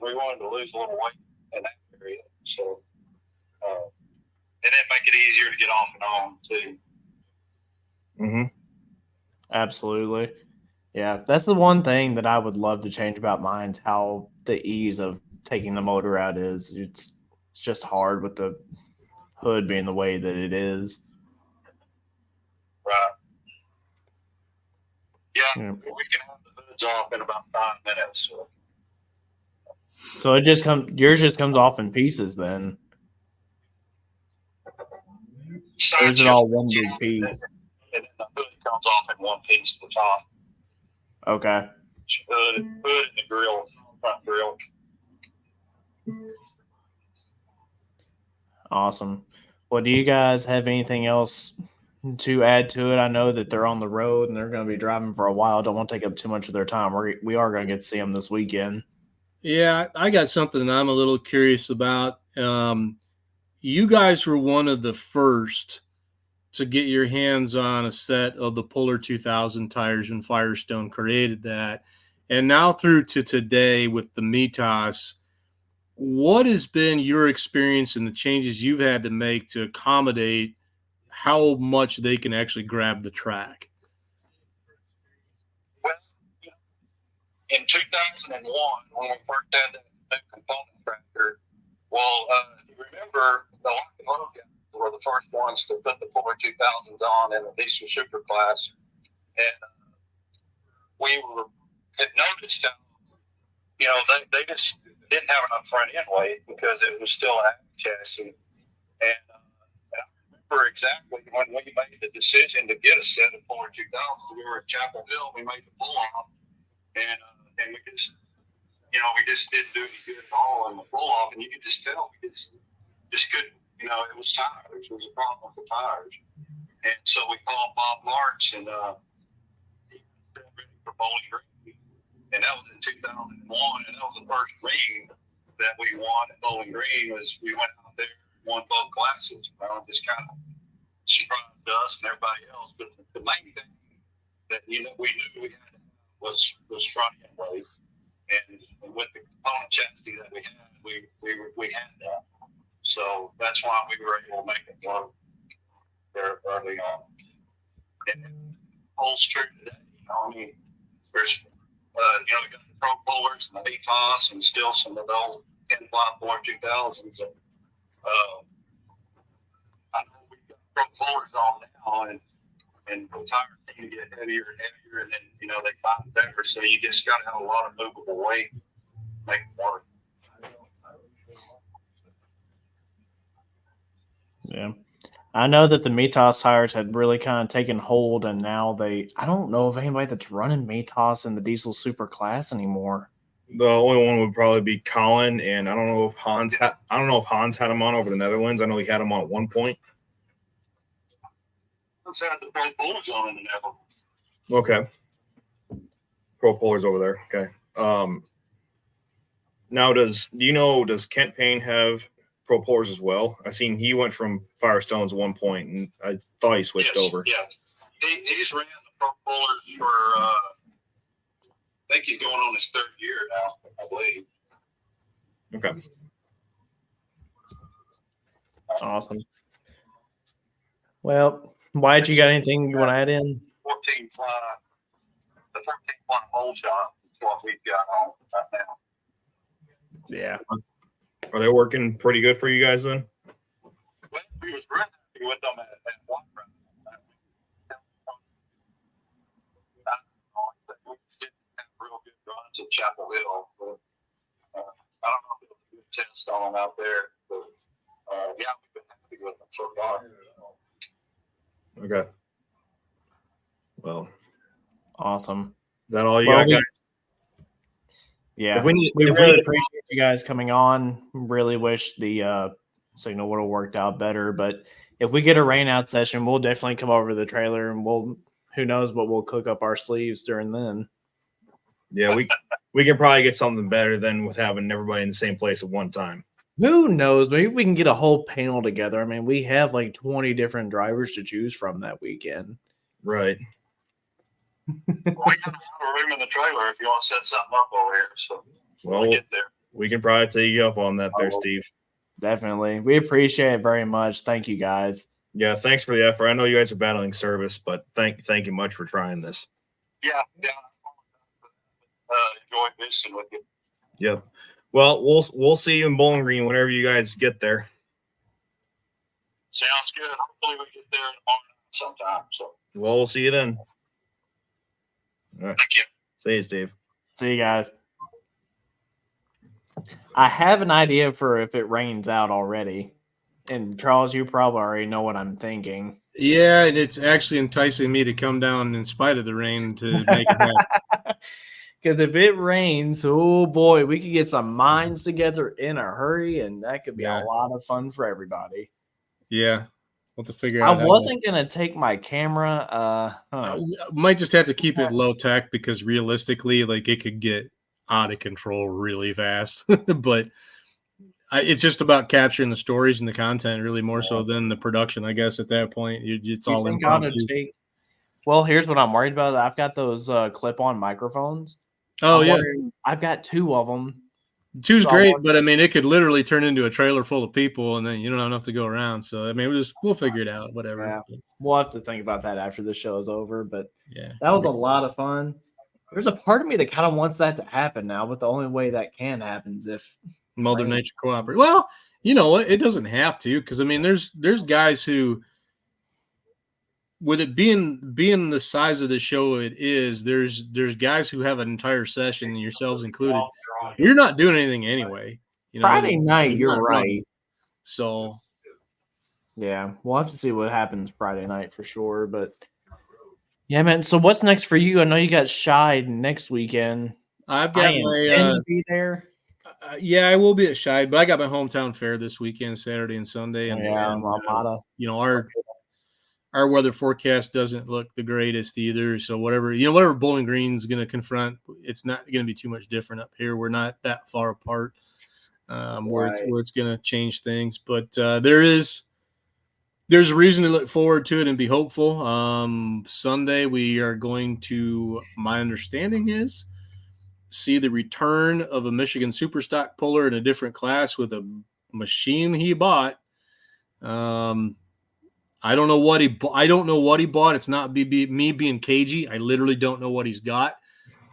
we wanted to lose a little weight in that area. So, and then make it easier to get off and on too. Mm-hmm. Absolutely. Yeah. That's the one thing that I would love to change about mine is how the ease of taking the motor out is. It's just hard with the hood being the way that it is. Right. Yeah. We can have the hoods off in about 5 minutes. So yours just comes off in pieces then. Or is it all one big piece? And then the hood comes off in one piece at the top. Okay. Hood and the grill, front grill. Awesome. Well, do you guys have anything else to add to it? I know that they're on the road and they're going to be driving for a while. Don't want to take up too much of their time. We are going to get to see them this weekend. Yeah, I got something that I'm a little curious about. You guys were one of the first to get your hands on a set of the Puller 2000 tires when Firestone created that. And now through to today with the Mitas, what has been your experience and the changes you've had to make to accommodate how much they can actually grab the track? Well, in 2001, when we first had that new component tractor, you remember the Lock and Load guys were the first ones to put the Puller 2000s on in the diesel super class. And we had noticed how, they just didn't have enough front end weight because it was still a chassis. And I remember exactly when we made the decision to get a set of Puller 2000s. We were at Chapel Hill. We made the pull off, and we just, we just didn't do any good at all in the pull off. And you could just tell we just couldn't. It was tires. There was a problem with the tires. And so we called Bob Marks, and he was still ready for Bowling Green. And that was in 2001, and that was the first ring that we won at Bowling Green. Was we went out there and won both classes. Just kind of surprised us and everybody else. But the main thing that we knew we had was front end weight, and with the component chassis that we had, we had that. So that's why we were able to make it work there early on. holds true today. I mean, there's, we got the pro pullers and the VTOS and still some of the old 10 fly 2000s. And, I know we've got pro pullers on now, and the tires seem to get heavier and heavier, and then, they find better. So you just got to have a lot of movable weight to make it work. Yeah. I know that the Mitas tires had really kind of taken hold, and now I don't know of anybody that's running Mitas in the diesel super class anymore. The only one would probably be Colin, and I don't know if Hans had him on over the Netherlands. I know he had him on at one point. Let's have the pro pullers on in the Netherlands. Okay. Pro pullers over there. Okay. Now does Kent Payne have pro pullers as well? I seen he went from Firestones at one point, and I thought he switched over. Yeah, he's ran the pro pullers for. I think he's going on his third year now, I believe. Okay. Awesome. Well, Wyatt, you got anything you want to add in? 14 fly, the 14 fly hole shot is what we've got on right now. Yeah. Are they working pretty good for you guys then? Well, we was really happy with them at one run. We did have real good runs at Chapel Hill. But, I don't know if it was a good test on them out there, but yeah, we've been happy with them so far. Okay. Well, Awesome. is that all you Well, got, guys? Yeah. If we really appreciate you guys coming on. Really wish the signal would have worked out better. But if we get a rain out session, we'll definitely come over to the trailer, and who knows what we'll cook up our sleeves during then. Yeah, we can probably get something better than with having everybody in the same place at one time. Who knows? Maybe we can get a whole panel together. I mean, we have like 20 different drivers to choose from that weekend. Right. We got a lot of room in the trailer if you want to set something up over here. So Well, when we get there. We can probably take you up on that there, Steve. Definitely. We appreciate it very much. Thank you, guys. Yeah, thanks for the effort. I know you guys are battling service, but thank you much for trying this. Yeah. Enjoy visiting with you. Yep. Well, we'll see you in Bowling Green whenever you guys get there. Sounds good. Hopefully we get there tomorrow sometime. So Well, we'll see you then. All right. thank you. See you, Steve. See you guys. I have an idea for if it rains out already. And Charles, you probably already know what I'm thinking. Yeah, and it's actually enticing me to come down in spite of the rain to make it happen. Because if it rains, oh boy, we could get some minds together in a hurry, and that could be a lot of fun for everybody. Yeah, we'll have to figure out. I wasn't gonna take my camera. Might just have to keep it low tech because realistically, like it could get out of control really fast. But it's just about capturing the stories and the content, really more so than the production. I guess at that point, it's all impromptu. Well, here's what I'm worried about. I've got those clip-on microphones. Oh yeah, I've got 2 of them. Two's great, but I mean, it could literally turn into a trailer full of people, and then you don't have enough to go around. So I mean, we'll figure it out. Whatever. Yeah. We'll have to think about that after the show is over. But yeah, that was a lot of fun. There's a part of me that kind of wants that to happen now, but the only way that can happen is if Mother Nature cooperates. Well, you know what? It doesn't have to, because I mean, there's guys who, with it being the size of the show it is, there's guys who have an entire session, yourselves included. You're not doing anything anyway. You know, Friday night, you're right. Running. So yeah, we'll have to see what happens Friday night for sure. But yeah, man. So what's next for you? I know you got Shy next weekend. I've got my be there. Yeah, I will be at Shy, but I got my hometown fair this weekend, Saturday and Sunday, and you know, our weather forecast doesn't look the greatest either. So whatever Bowling Green's going to confront, it's not going to be too much different up here. We're not that far apart where it's going to change things. But there's a reason to look forward to it and be hopeful. Sunday we are going to, my understanding is, see the return of a Michigan Superstock puller in a different class with a machine he bought. I don't know what he. I don't know what he bought. It's not me being cagey. I literally don't know what he's got.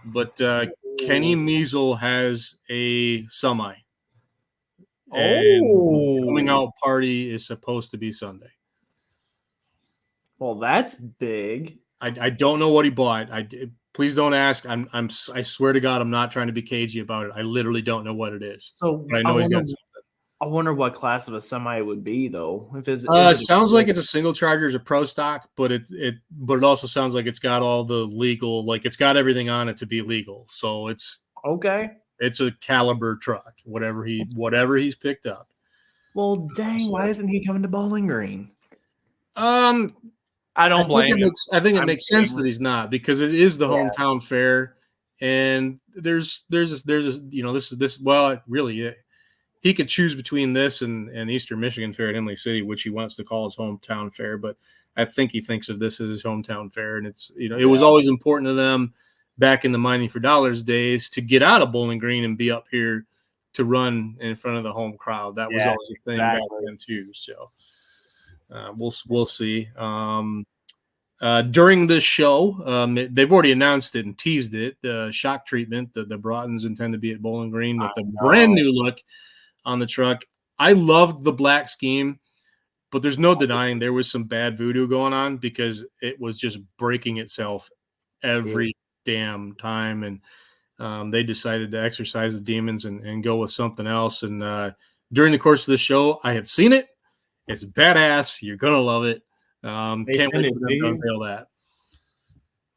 But Kenny Measle has a semi, and the coming out party is supposed to be Sunday. Well, that's big. I don't know what he bought. Please don't ask. I swear to God, I'm not trying to be cagey about it. I literally don't know what it is. So But I know he's got something. I wonder what class of a semi it would be, though. If it's Sounds like it's a single charger, it's a pro stock, but it also sounds like it's got all the legal, like it's got everything on it to be legal. So it's okay. It's a caliber truck, whatever he's picked up. Well, dang, why isn't he coming to Bowling Green? I don't blame him. I think it makes sense that he's not, because it is the hometown fair, and there's he could choose between this and Eastern Michigan Fair at Emily City, which he wants to call his hometown fair, but I think he thinks of this as his hometown fair, and it's it was always important to them back in the Mining for Dollars days to get out of Bowling Green and be up here to run in front of the home crowd. That was always a thing back then too. So we'll see. During the show, they've already announced it and teased it. The shock treatment, the Broughtons intend to be at Bowling Green with a brand new look on the truck. I loved the black scheme, but there's no denying there was some bad voodoo going on, because it was just breaking itself every damn time. And they decided to exercise the demons and go with something else. And during the course of the show, I have seen it. It's badass. You're going to love it. Can't wait for them to unveil that.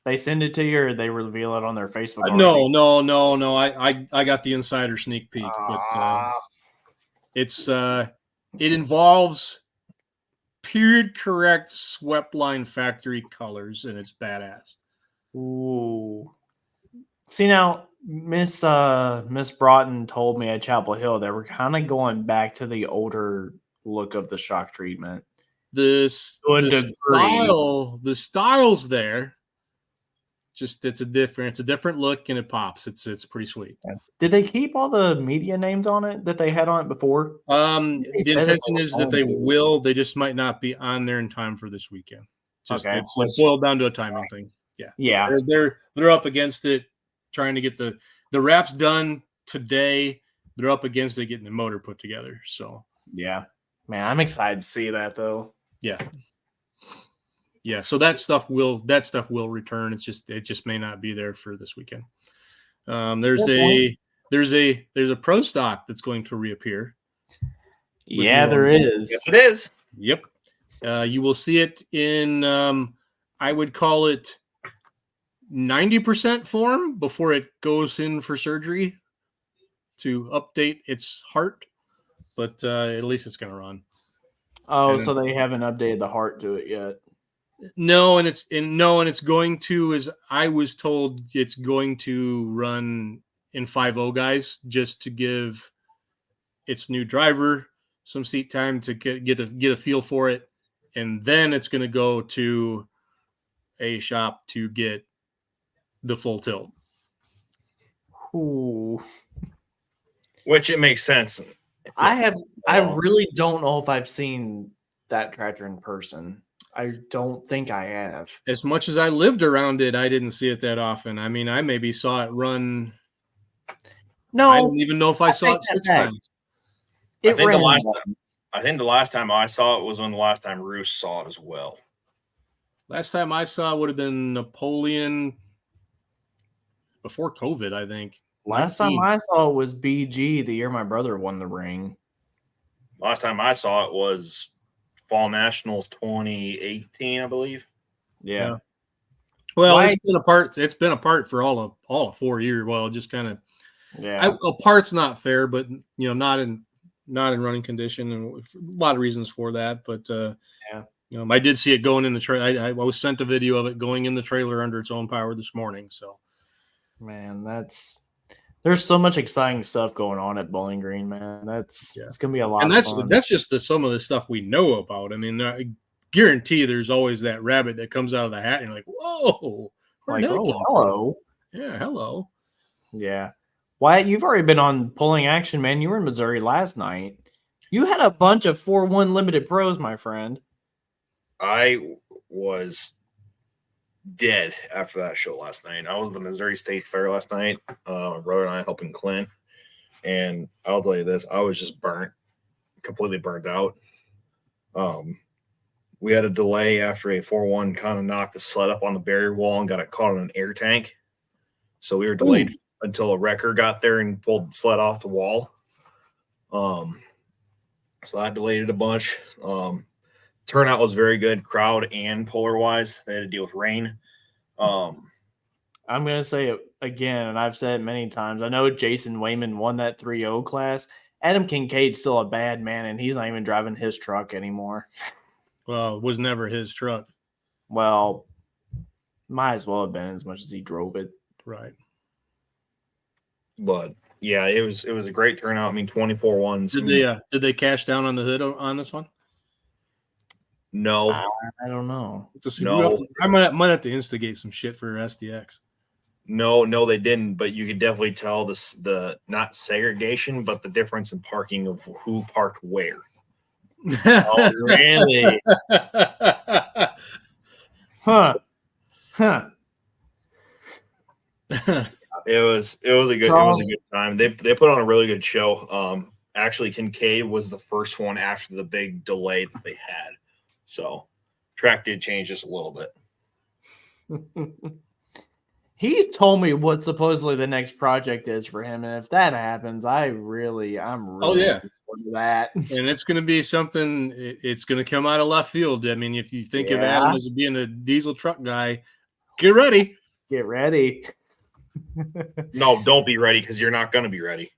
They send it to you, or they reveal it on their Facebook? No. I got the insider sneak peek, but it involves period correct swept line factory colors, and it's badass. Ooh. See, now Miss Broughton told me at Chapel Hill that we're kind of going back to the older look of the shock treatment. The style's there. Just it's a different look, and it pops. It's pretty sweet. Did they keep all the media names on it that they had on it before? The intention is that they will. They just might not be on there in time for this weekend. It's boiled down to a timing thing. Yeah. They're up against it, trying to get the wraps done today. They're up against it, getting the motor put together. So yeah, man, I'm excited to see that though. Yeah. So that stuff will return. It just may not be there for this weekend. There's a pro stock that's going to reappear. Yeah, there is. Yes, it is. Yep. You will see it in I would call it 90% form before it goes in for surgery to update its heart, but at least it's going to run. So they haven't updated the heart to it yet. No, and it's going to, as I was told, it's going to run in 5.0 guys, just to give its new driver some seat time to get a feel for it, and then it's going to go to a shop to get the full tilt. Ooh. Which it makes sense. I really don't know if I've seen that tractor in person. I don't think I have. As much as I lived around it, I didn't see it that often. I mean, I maybe saw it run. No, I don't even know if I saw it 6 times. I think the last time I saw it was when the last time Roos saw it as well. Last time I saw it would have been Napoleon before COVID, I think. Last time I saw it was BG, the year my brother won the ring. Last time I saw it was Fall Nationals 2018, I believe. Yeah. Well, it's been apart for all of 4 years. Well, just kind of apart's not fair, but not in running condition, and a lot of reasons for that. But I did see it going in the trailer. I was sent a video of it going in the trailer under its own power this morning. So, man, there's so much exciting stuff going on at Bowling Green, man. It's gonna be a lot. And of fun. That's just some of the stuff we know about. I mean, I guarantee there's always that rabbit that comes out of the hat, and you're like, whoa, hello, hello, yeah. Wyatt, you've already been on pulling action, man. You were in Missouri last night. You had a bunch of 4-1 limited pros, my friend. I was dead after that show last night. I was at the Missouri State Fair last night. My brother and I helping Clint. And I'll tell you this, I was just completely burnt out. We had a delay after a 4-1 kind of knocked the sled up on the barrier wall and got it caught on an air tank. So we were delayed until a wrecker got there and pulled the sled off the wall. So that delayed it a bunch. Turnout was very good, crowd and polar wise. They had to deal with rain. I'm going to say it again, and I've said it many times. I know Jason Wayman won that 3-0 class. Adam Kincaid's still a bad man, and he's not even driving his truck anymore. Well, it was never his truck. Well, might as well have been as much as he drove it. Right. But yeah, it was a great turnout. I mean, 24 ones. Did they cash down on the hood on this one? No. I don't know. No. I might have to instigate some shit for SDX. No, they didn't. But you could definitely tell the not segregation, but the difference in parking of who parked where. Oh, really? Huh. It was a good time. They put on a really good show. Actually, Kincaid was the first one after the big delay that they had. So track did change just a little bit. He's told me what supposedly the next project is for him, and if that happens, I'm really looking forward to that. And it's going to be something. It's going to come out of left field. I mean, if you think of Adam as being a diesel truck guy, get ready. Get ready. No, don't be ready because you're not going to be ready.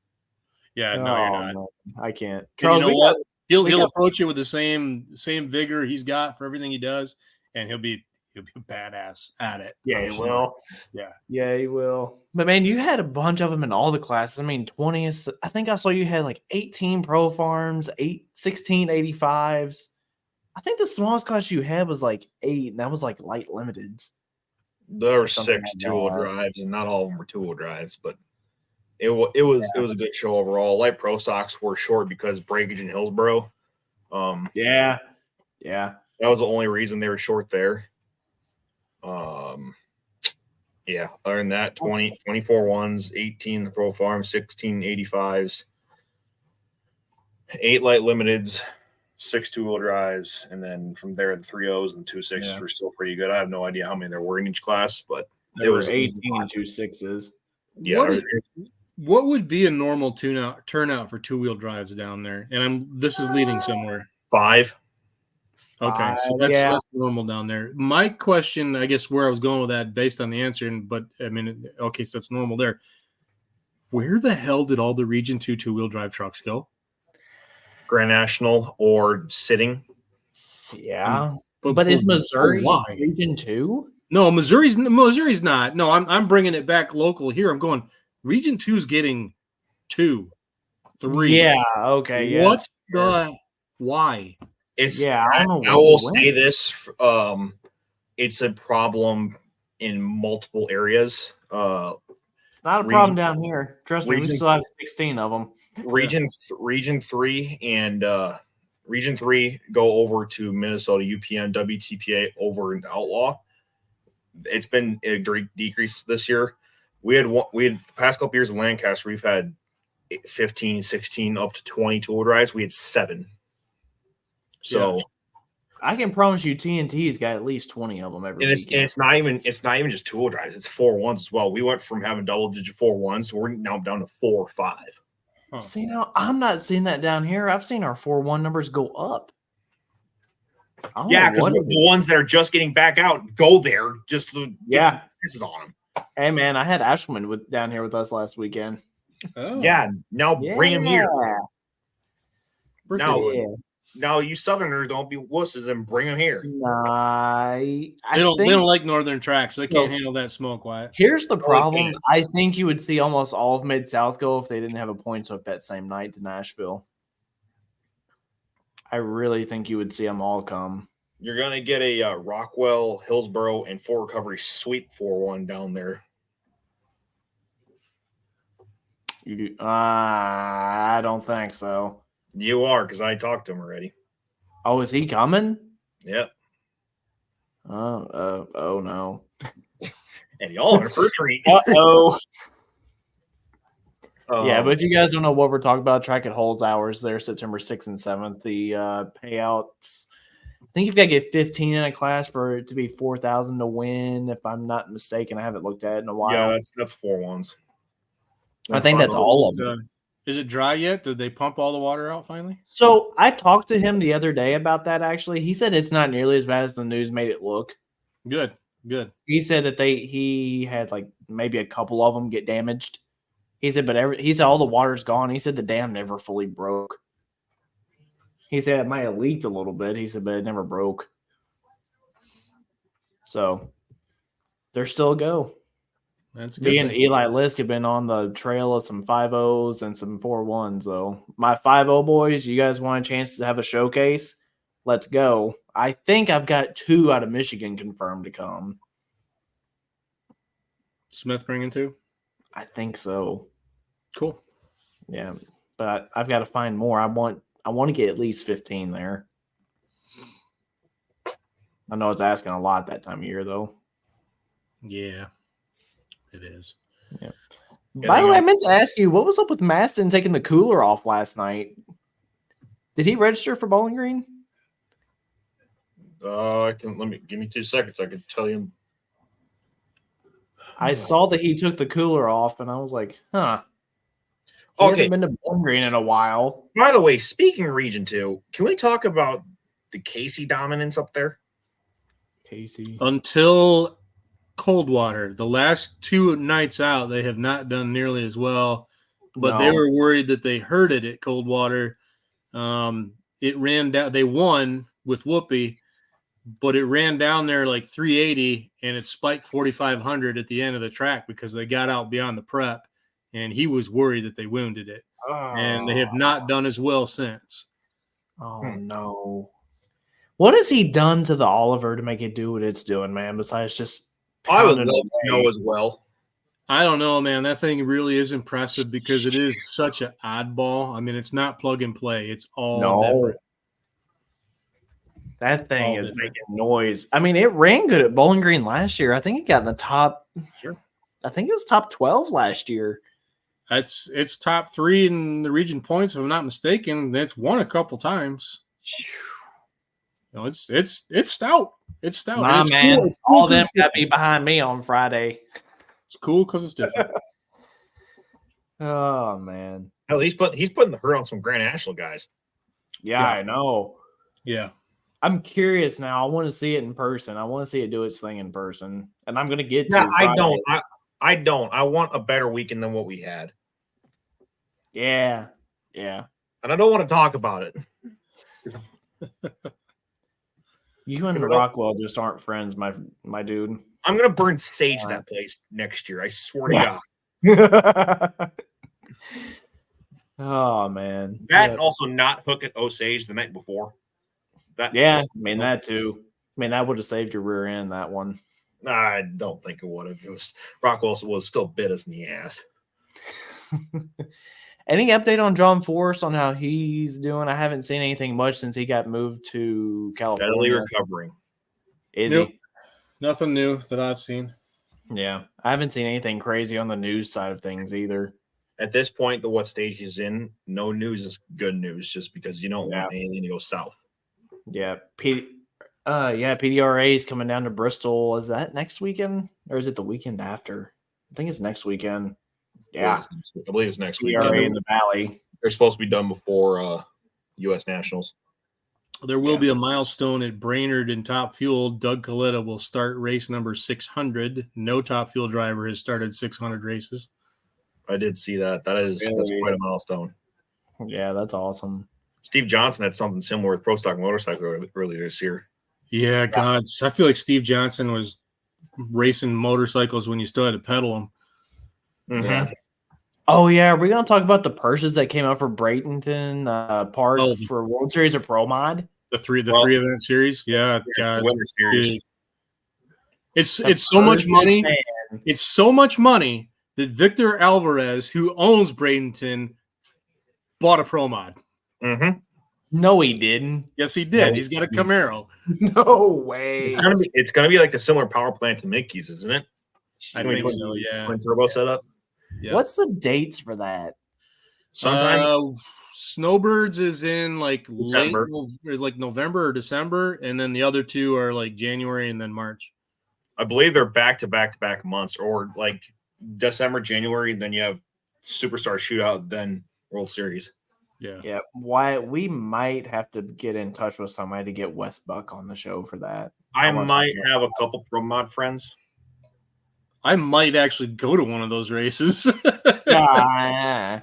Yeah, no, you're not. No, I can't. Charles, you know what? He'll approach you with the same vigor he's got for everything he does, and he'll be badass at it. Yeah, he will. Yeah, he will. But man, you had a bunch of them in all the classes. I mean, 20. I think I saw you had like 18 Pro Farms, 16 85s. I think the smallest class you had was like 8, and that was like light limiteds. There were 6 two-wheel drives, and not all of them were two-wheel drives, but it was a good show overall. Light Pro stocks were short because breakage in Hillsboro. Yeah. That was the only reason they were short there. Yeah. Other than that, 24 ones, 18 the Pro Farm, 16 85s, 8 light limiteds, 6 two-wheel drives, and then from there the 3.0s and 2.6s were still pretty good. I have no idea how many there were in each class, but there was 18 2.6s. Yeah. What would be a normal turnout for two-wheel drives down there? And this is leading somewhere. 5. Okay, so that's normal down there. My question, I guess, where I was going with that, based on the answer, but I mean, okay, so it's normal there. Where the hell did all the Region 2 two-wheel drive trucks go? Grand National or sitting? Yeah, but is Missouri Region 2? No, Missouri's not. No, I'm bringing it back local here. I'm going. Region 2 is getting 2, 3. Yeah. Okay. Yeah. What the? Why? I will say this. It's a problem in multiple areas. It's not a problem down here. Trust me, we still have 16 of them. Region 3 and Region 3 go over to Minnesota UPN WTPA over into Outlaw. It's been a decrease this year. We had the past couple years in Lancaster, we've had 15, 16, up to 20 tool drives. We had 7. So I can promise you TNT's got at least 20 of them every week. And it's not even just tool drives, it's 4.1s as well. We went from having double-digit 4.1s, so we're now down to 4 or 5. Huh. See, now I'm not seeing that down here. I've seen our 4.1 numbers go up. Yeah, because the ones that are just getting back out go there just to get pieces on them. Hey, man, I had Ashman down here with us last weekend. Oh. Yeah, now bring him here. Now, you Southerners don't be wusses and bring them here. Nah, they don't like northern tracks. So they can't handle that smoke. Quiet. Here's the problem. I think you would see almost all of Mid-South go if they didn't have a points hook that same night to Nashville. I really think you would see them all come. You're going to get a Rockwell, Hillsboro, and Fort Recovery sweep 4-1 down there. I don't think so. You are, because I talked to him already. Oh, is he coming? Yep. Oh no. And y'all in for a treat. Uh-oh. Um, Yeah, but if you guys don't know what we're talking about, track at Holes hours there, September 6th and 7th. The payouts, I think you've got to get 15 in a class for it to be 4,000 to win. If I'm not mistaken, I haven't looked at it in a while. yeah, that's 4 ones. I think that's all of them. Is it dry yet? Did they pump all the water out finally? So I talked to him the other day about that. Actually, he said it's not nearly as bad as the news made it look. Good. He said that he had like maybe a couple of them get damaged. He said, he said all the water's gone. He said the dam never fully broke. He said it might have leaked a little bit. He said, but it never broke. So there's still a go. That's good. Me and Eli Lisk have been on the trail of some 5.0s and some 4.1s, though. My 5.0 boys, you guys want a chance to have a showcase? Let's go. I think I've got 2 out of Michigan confirmed to come. Smith bringing 2? I think so. Cool. Yeah, but I've got to find more. I want to get at least 15 there. I know it's asking a lot that time of year, though. Yeah, it is. Yeah. By the way, I meant to ask you, what was up with Maston taking the cooler off last night? Did he register for Bowling Green? Give me 2 seconds. I can tell you. I saw that he took the cooler off, and I was like, huh. He Okay. hasn't been to Bowling Green in a while. By the way, speaking of Region 2, can we talk about the Casey dominance up there? Casey. Until Coldwater, the last 2 nights out, they have not done nearly as well. But they were worried that they heard it at Coldwater. It ran down. They won with Whoopi, but it ran down there like 380, and it spiked 4,500 at the end of the track because they got out beyond the prep, and he was worried that they wounded it. And they have not done as well since. Oh, no. What has he done to the Oliver to make it do what it's doing, man, besides just I would pounding love to away? know as well. I don't know, man. That thing really is impressive because it is such an oddball. I mean, it's not plug and play. It's all different. That thing All is different. making noise. I mean, it ran good at Bowling Green last year. I think it got in the top. Sure. I think it was top 12 last year. It's top 3 in the region points, if I'm not mistaken. It's won a couple times. You know, it's stout. It's stout. Nah, it's man. Cool. It's cool All them 'cause got to be behind me on Friday. it's cool because it's different. Oh, man. Hell, he's putting the hurt on some Grand National guys. Yeah, I know. Yeah. I'm curious now. I want to see it in person. I want to see it do its thing in person. And I'm going to get to Yeah, I Friday. don't. I don't. I want a better weekend than what we had. Yeah. Yeah. And I don't want to talk about it. You and Rockwell just aren't friends, my dude. I'm going to burn sage that place next year. I swear to God. Oh, man. That and also not hook at Osage the night before. That too. I mean, that would have saved your rear end, that one. I don't think it would have. It was Rockwell was still bit us in the ass. Any update on John Forrest on how he's doing? I haven't seen anything much since he got moved to California. Steadily recovering. Is Nope. he? Nothing new that I've seen. Yeah. I haven't seen anything crazy on the news side of things either. At this point, what stage he's in, no news is good news just because you don't want anything to go south. Yeah. PDRA is coming down to Bristol. Is that next weekend or is it the weekend after? I think it's next weekend. Yeah. I believe it's next week. PDRA in the Valley. They're supposed to be done before U.S. Nationals. There will be a milestone at Brainerd in Top Fuel. Doug Coletta will start race number 600. No Top Fuel driver has started 600 races. I did see that. That's quite a milestone. Yeah, that's awesome. Steve Johnson had something similar with Pro Stock Motorcycle earlier this year. Yeah, God. I feel like Steve Johnson was racing motorcycles when you still had to pedal them. Mm-hmm. Yeah. Oh, yeah. Are we going to talk about the purses that came out for Bradenton Park for World Series of Pro Mod? The three event series? Yeah, God. Winter series. It's so much money. Man. It's so much money that Victor Alvarez, who owns Bradenton, bought a Pro Mod. Mm-hmm. No, he didn't. Yes, he did. No. He's got a Camaro. No way. It's gonna be like the similar power plant to Mickey's, isn't it? I When you think put so. Yeah. twin turbo setup. Yeah. What's the dates for that? Sometime Snowbirds is in like December. like November or December, and then the other two are like January and then March. I believe they're back to back months, or like December, January. Then you have Superstar Shootout, then World Series. Yeah. Yeah, why we might have to get in touch with somebody to get Wes Buck on the show for that. I want might something. have a couple pro mod friends. I might actually go to one of those races. Ah.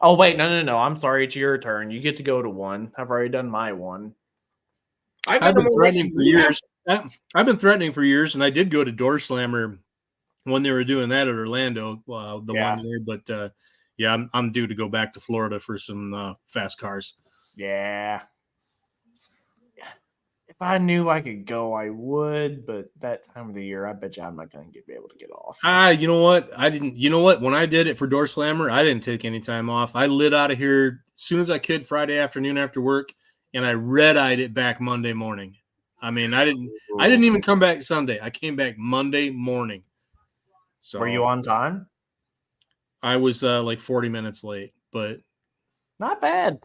Oh wait, no. I'm sorry, it's your turn. You get to go to one. I've already done my one. I've been threatening for years. I've been threatening for years, and I did go to Door Slammer when they were doing that at Orlando, the Yeah. 1 year. But yeah, I'm due to go back to Florida for some fast cars. Yeah. If I knew I could go, I would, but that time of the year, I bet you I'm not going to be able to get off. You know what? I didn't. You know what? When I did it for Door Slammer, I didn't take any time off. I lit out of here as soon as I could Friday afternoon after work, and I red-eyed it back Monday morning. I mean, I didn't even come back Sunday. I came back Monday morning. So Were you on time? I was like 40 minutes late, but Not bad.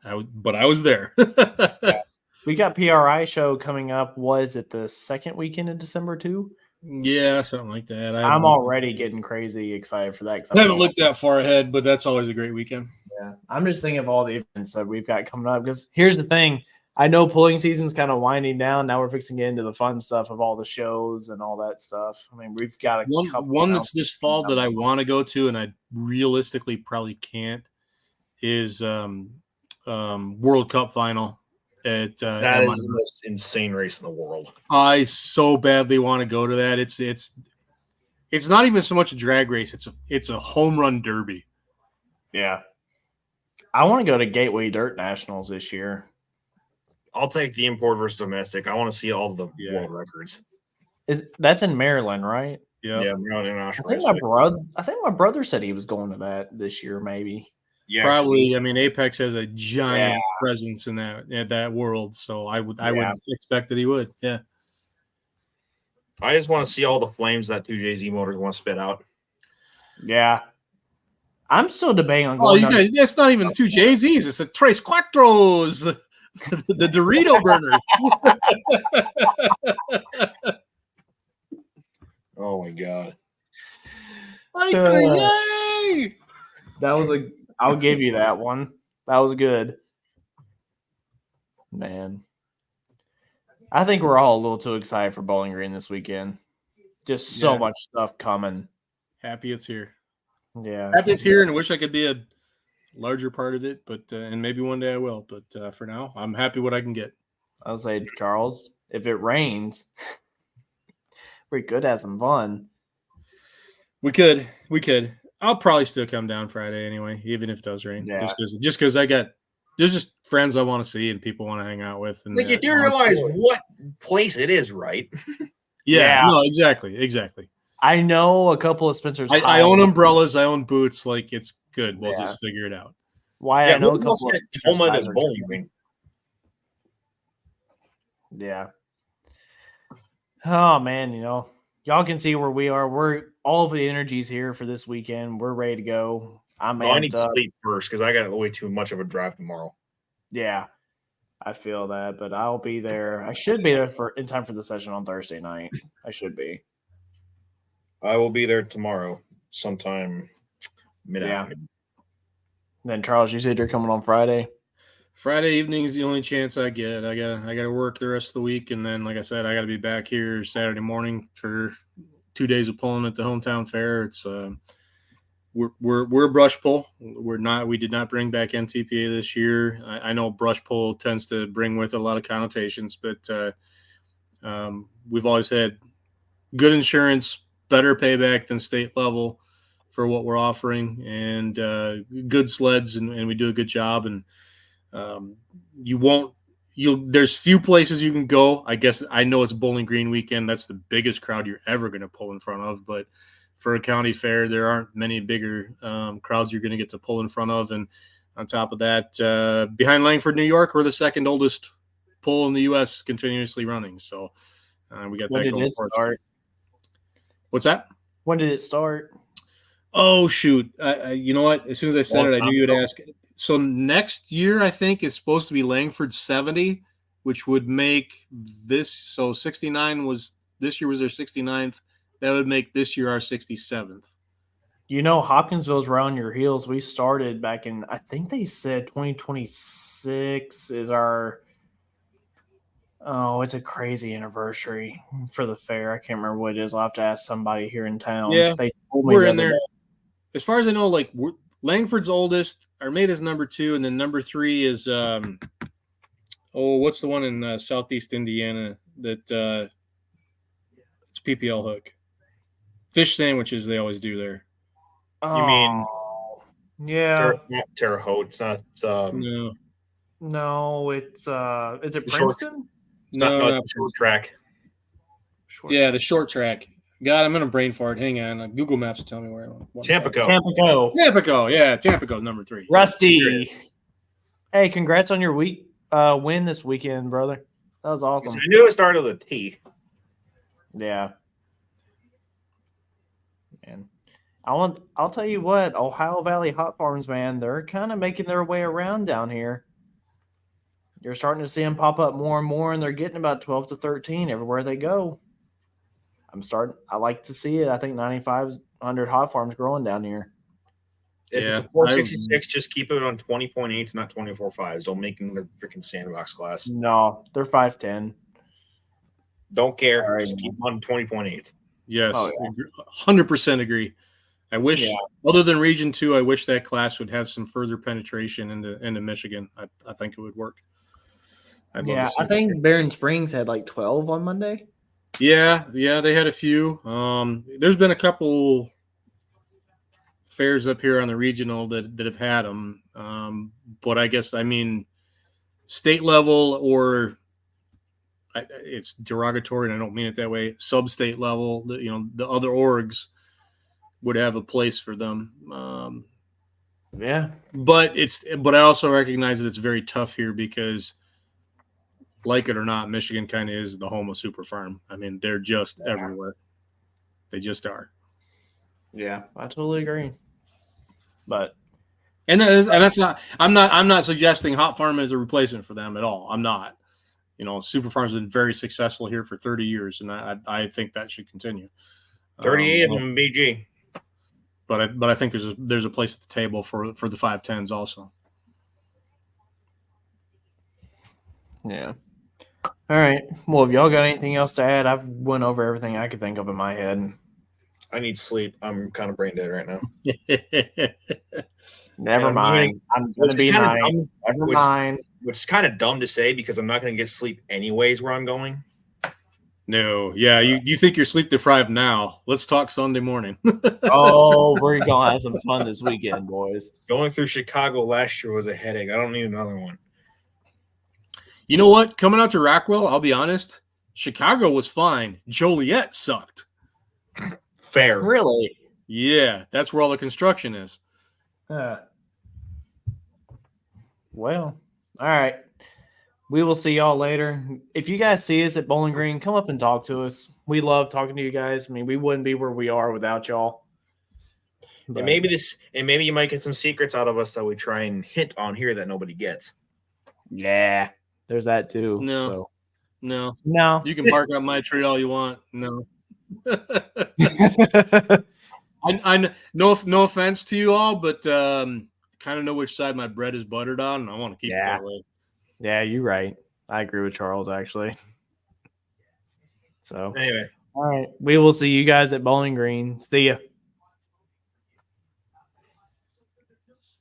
I was there. Yeah. We got PRI show coming up. Was it the second weekend in December too? Yeah, something like that. I'm already getting crazy excited for that. I haven't looked that far ahead, but that's always a great weekend. Yeah, I'm just thinking of all the events that we've got coming up. Because here's the thing: I know pulling season's kind of winding down. Now we're fixing to get into the fun stuff of all the shows and all that stuff. I mean, we've got one that's this fall that I want to go to, and I realistically probably can't. Is World Cup final at That is the most insane race in the world. I so badly want to go to that. It's not even so much a drag race. It's a home run derby. Yeah. I want to go to Gateway Dirt Nationals this year. I'll take the import versus domestic. I want to see all the world records. That's in Maryland, right? Yep. Yeah, Maryland International. I think my brother said he was going to that this year, maybe. Yeah, probably. I mean, Apex has a giant presence in that world, so I would expect that he would. Yeah. I just want to see all the flames that 2JZ motors want to spit out. Yeah. I'm still debating on going. Oh, you guys, that's not even 2 JZs. It's a Tres Cuatros, the Dorito burner. Oh my god! That was I'll give you that one. That was good, man. I think we're all a little too excited for Bowling Green this weekend. Just so much stuff coming. Happy it's here. Yeah, happy it's here, and I wish I could be a larger part of it, but and maybe one day I will. But for now, I'm happy what I can get. I'll say, Charles, if it rains, we could have some fun. We could. I'll probably still come down Friday anyway, even if it does rain. Yeah. Just because there's just friends I want to see and people want to hang out with. And like you do realize what place it is, right? Yeah. No, exactly. I know a couple of Spencer's. I own umbrellas. I own boots. Like, it's good. We'll just figure it out. Why? I know a couple of Toma is Bowling Green. Yeah. Oh man, y'all can see where we are. We're all of the energies here for this weekend. We're ready to go. I need to sleep first because I got way too much of a drive tomorrow. Yeah, I feel that, but I'll be there. I should be there in time for the session on Thursday night. I should be. I will be there tomorrow, sometime mid-afternoon. Then Charles, you said you're coming on Friday. Friday evening is the only chance I get. I gotta work the rest of the week, and then, like I said, I gotta be back here Saturday morning for 2 days of pulling at the hometown fair. It's we're a brush pull. We did not bring back NTPA this year. I know brush pull tends to bring with it a lot of connotations, but we've always had good insurance, better payback than state level for what we're offering, and good sleds, and we do a good job. And there's few places you can go. I guess I know it's Bowling Green weekend. That's the biggest crowd you're ever going to pull in front of. But for a county fair, there aren't many bigger crowds you're going to get to pull in front of. And On top of that, behind Langford, New York, we're the second oldest poll in the U.S. continuously running. So we got When that did going it for us. start? What's that? When did it start? Oh, shoot. You know what? As soon as I said it, I knew you'd ask. So next year, I think, is supposed to be Langford 70, which would make this. So 69 was this year was their 69th. That would make this year our 67th. You know, Hopkinsville's right on your heels. We started back in, I think they said 2026 is our, it's a crazy anniversary for the fair. I can't remember what it is. I'll have to ask somebody here in town. Yeah, they told me we're the in other there. day. As far as I know, like Langford's oldest, Armada's number 2, and then number 3 is what's the one in southeast Indiana that it's PPL Hook. Fish sandwiches they always do there. You mean yeah. not Terre Haute? It's not. No, is it The short- Princeton? No, it's short track. Yeah, the short track. God, I'm in a brain fart. Hang on. Google Maps will tell me where I want. Tampico. Tampico. Yeah, Tampico's number 3. Rusty. Hey, congrats on your win this weekend, brother. That was awesome. I knew it started with a T. Yeah. And I'll tell you what, Ohio Valley Hot Farms, man, they're kind of making their way around down here. You're starting to see them pop up more and more, and they're getting about 12 to 13 everywhere they go. I like to see it. I think 9,500 Hot Farms growing down here. If it's a 466, just keep it on 20.8s, not 24.5s. Don't make them the freaking sandbox class. No, they're 5'10". Don't care. Sorry, just keep them on 20.8. Yes, Oh, yeah. 100% agree. I wish, other than Region 2, I wish that class would have some further penetration into Michigan. I think it would work. I think Barron Springs had like 12 on Monday. Yeah, they had a few. There's been a couple fairs up here on the regional that have had them, but I guess state level or it's derogatory, and I don't mean it that way. Sub-state level, the other orgs would have a place for them. But I also recognize that it's very tough here because, like it or not, Michigan kind of is the home of Super Farm. I mean, they're just everywhere. They just are. Yeah, I totally agree. But that's not. I'm not suggesting Hot Farm is a replacement for them at all. I'm not. Super Farm's been very successful here for 30 years, and I think that should continue. 38 of them in BG. But I think there's a place at the table for the 510s also. Yeah. All right. Well, if y'all got anything else to add, I've went over everything I could think of in my head. I need sleep. I'm kind of brain dead right now. Never mind. I'm going to be nice. Never mind. Which is kind of dumb to say because I'm not going to get sleep anyways where I'm going. No. Yeah. You think you're sleep deprived now. Let's talk Sunday morning. Oh, we're going to have some fun this weekend, boys. Going through Chicago last year was a headache. I don't need another one. You know what? Coming out to Rockwell, I'll be honest, Chicago was fine. Joliet sucked. Fair. Really? Yeah, that's where all the construction is. Well, all right. We will see y'all later. If you guys see us at Bowling Green, come up and talk to us. We love talking to you guys. I mean, we wouldn't be where we are without y'all. But maybe you might get some secrets out of us that we try and hint on here that nobody gets. Yeah, there's that too. No. You can bark up my tree all you want. No. I no offense to you all, but kind of know which side my bread is buttered on, and I want to keep it that way. Yeah, you're right. I agree with Charles, actually. So anyway, all right, we will see you guys at Bowling Green. See ya.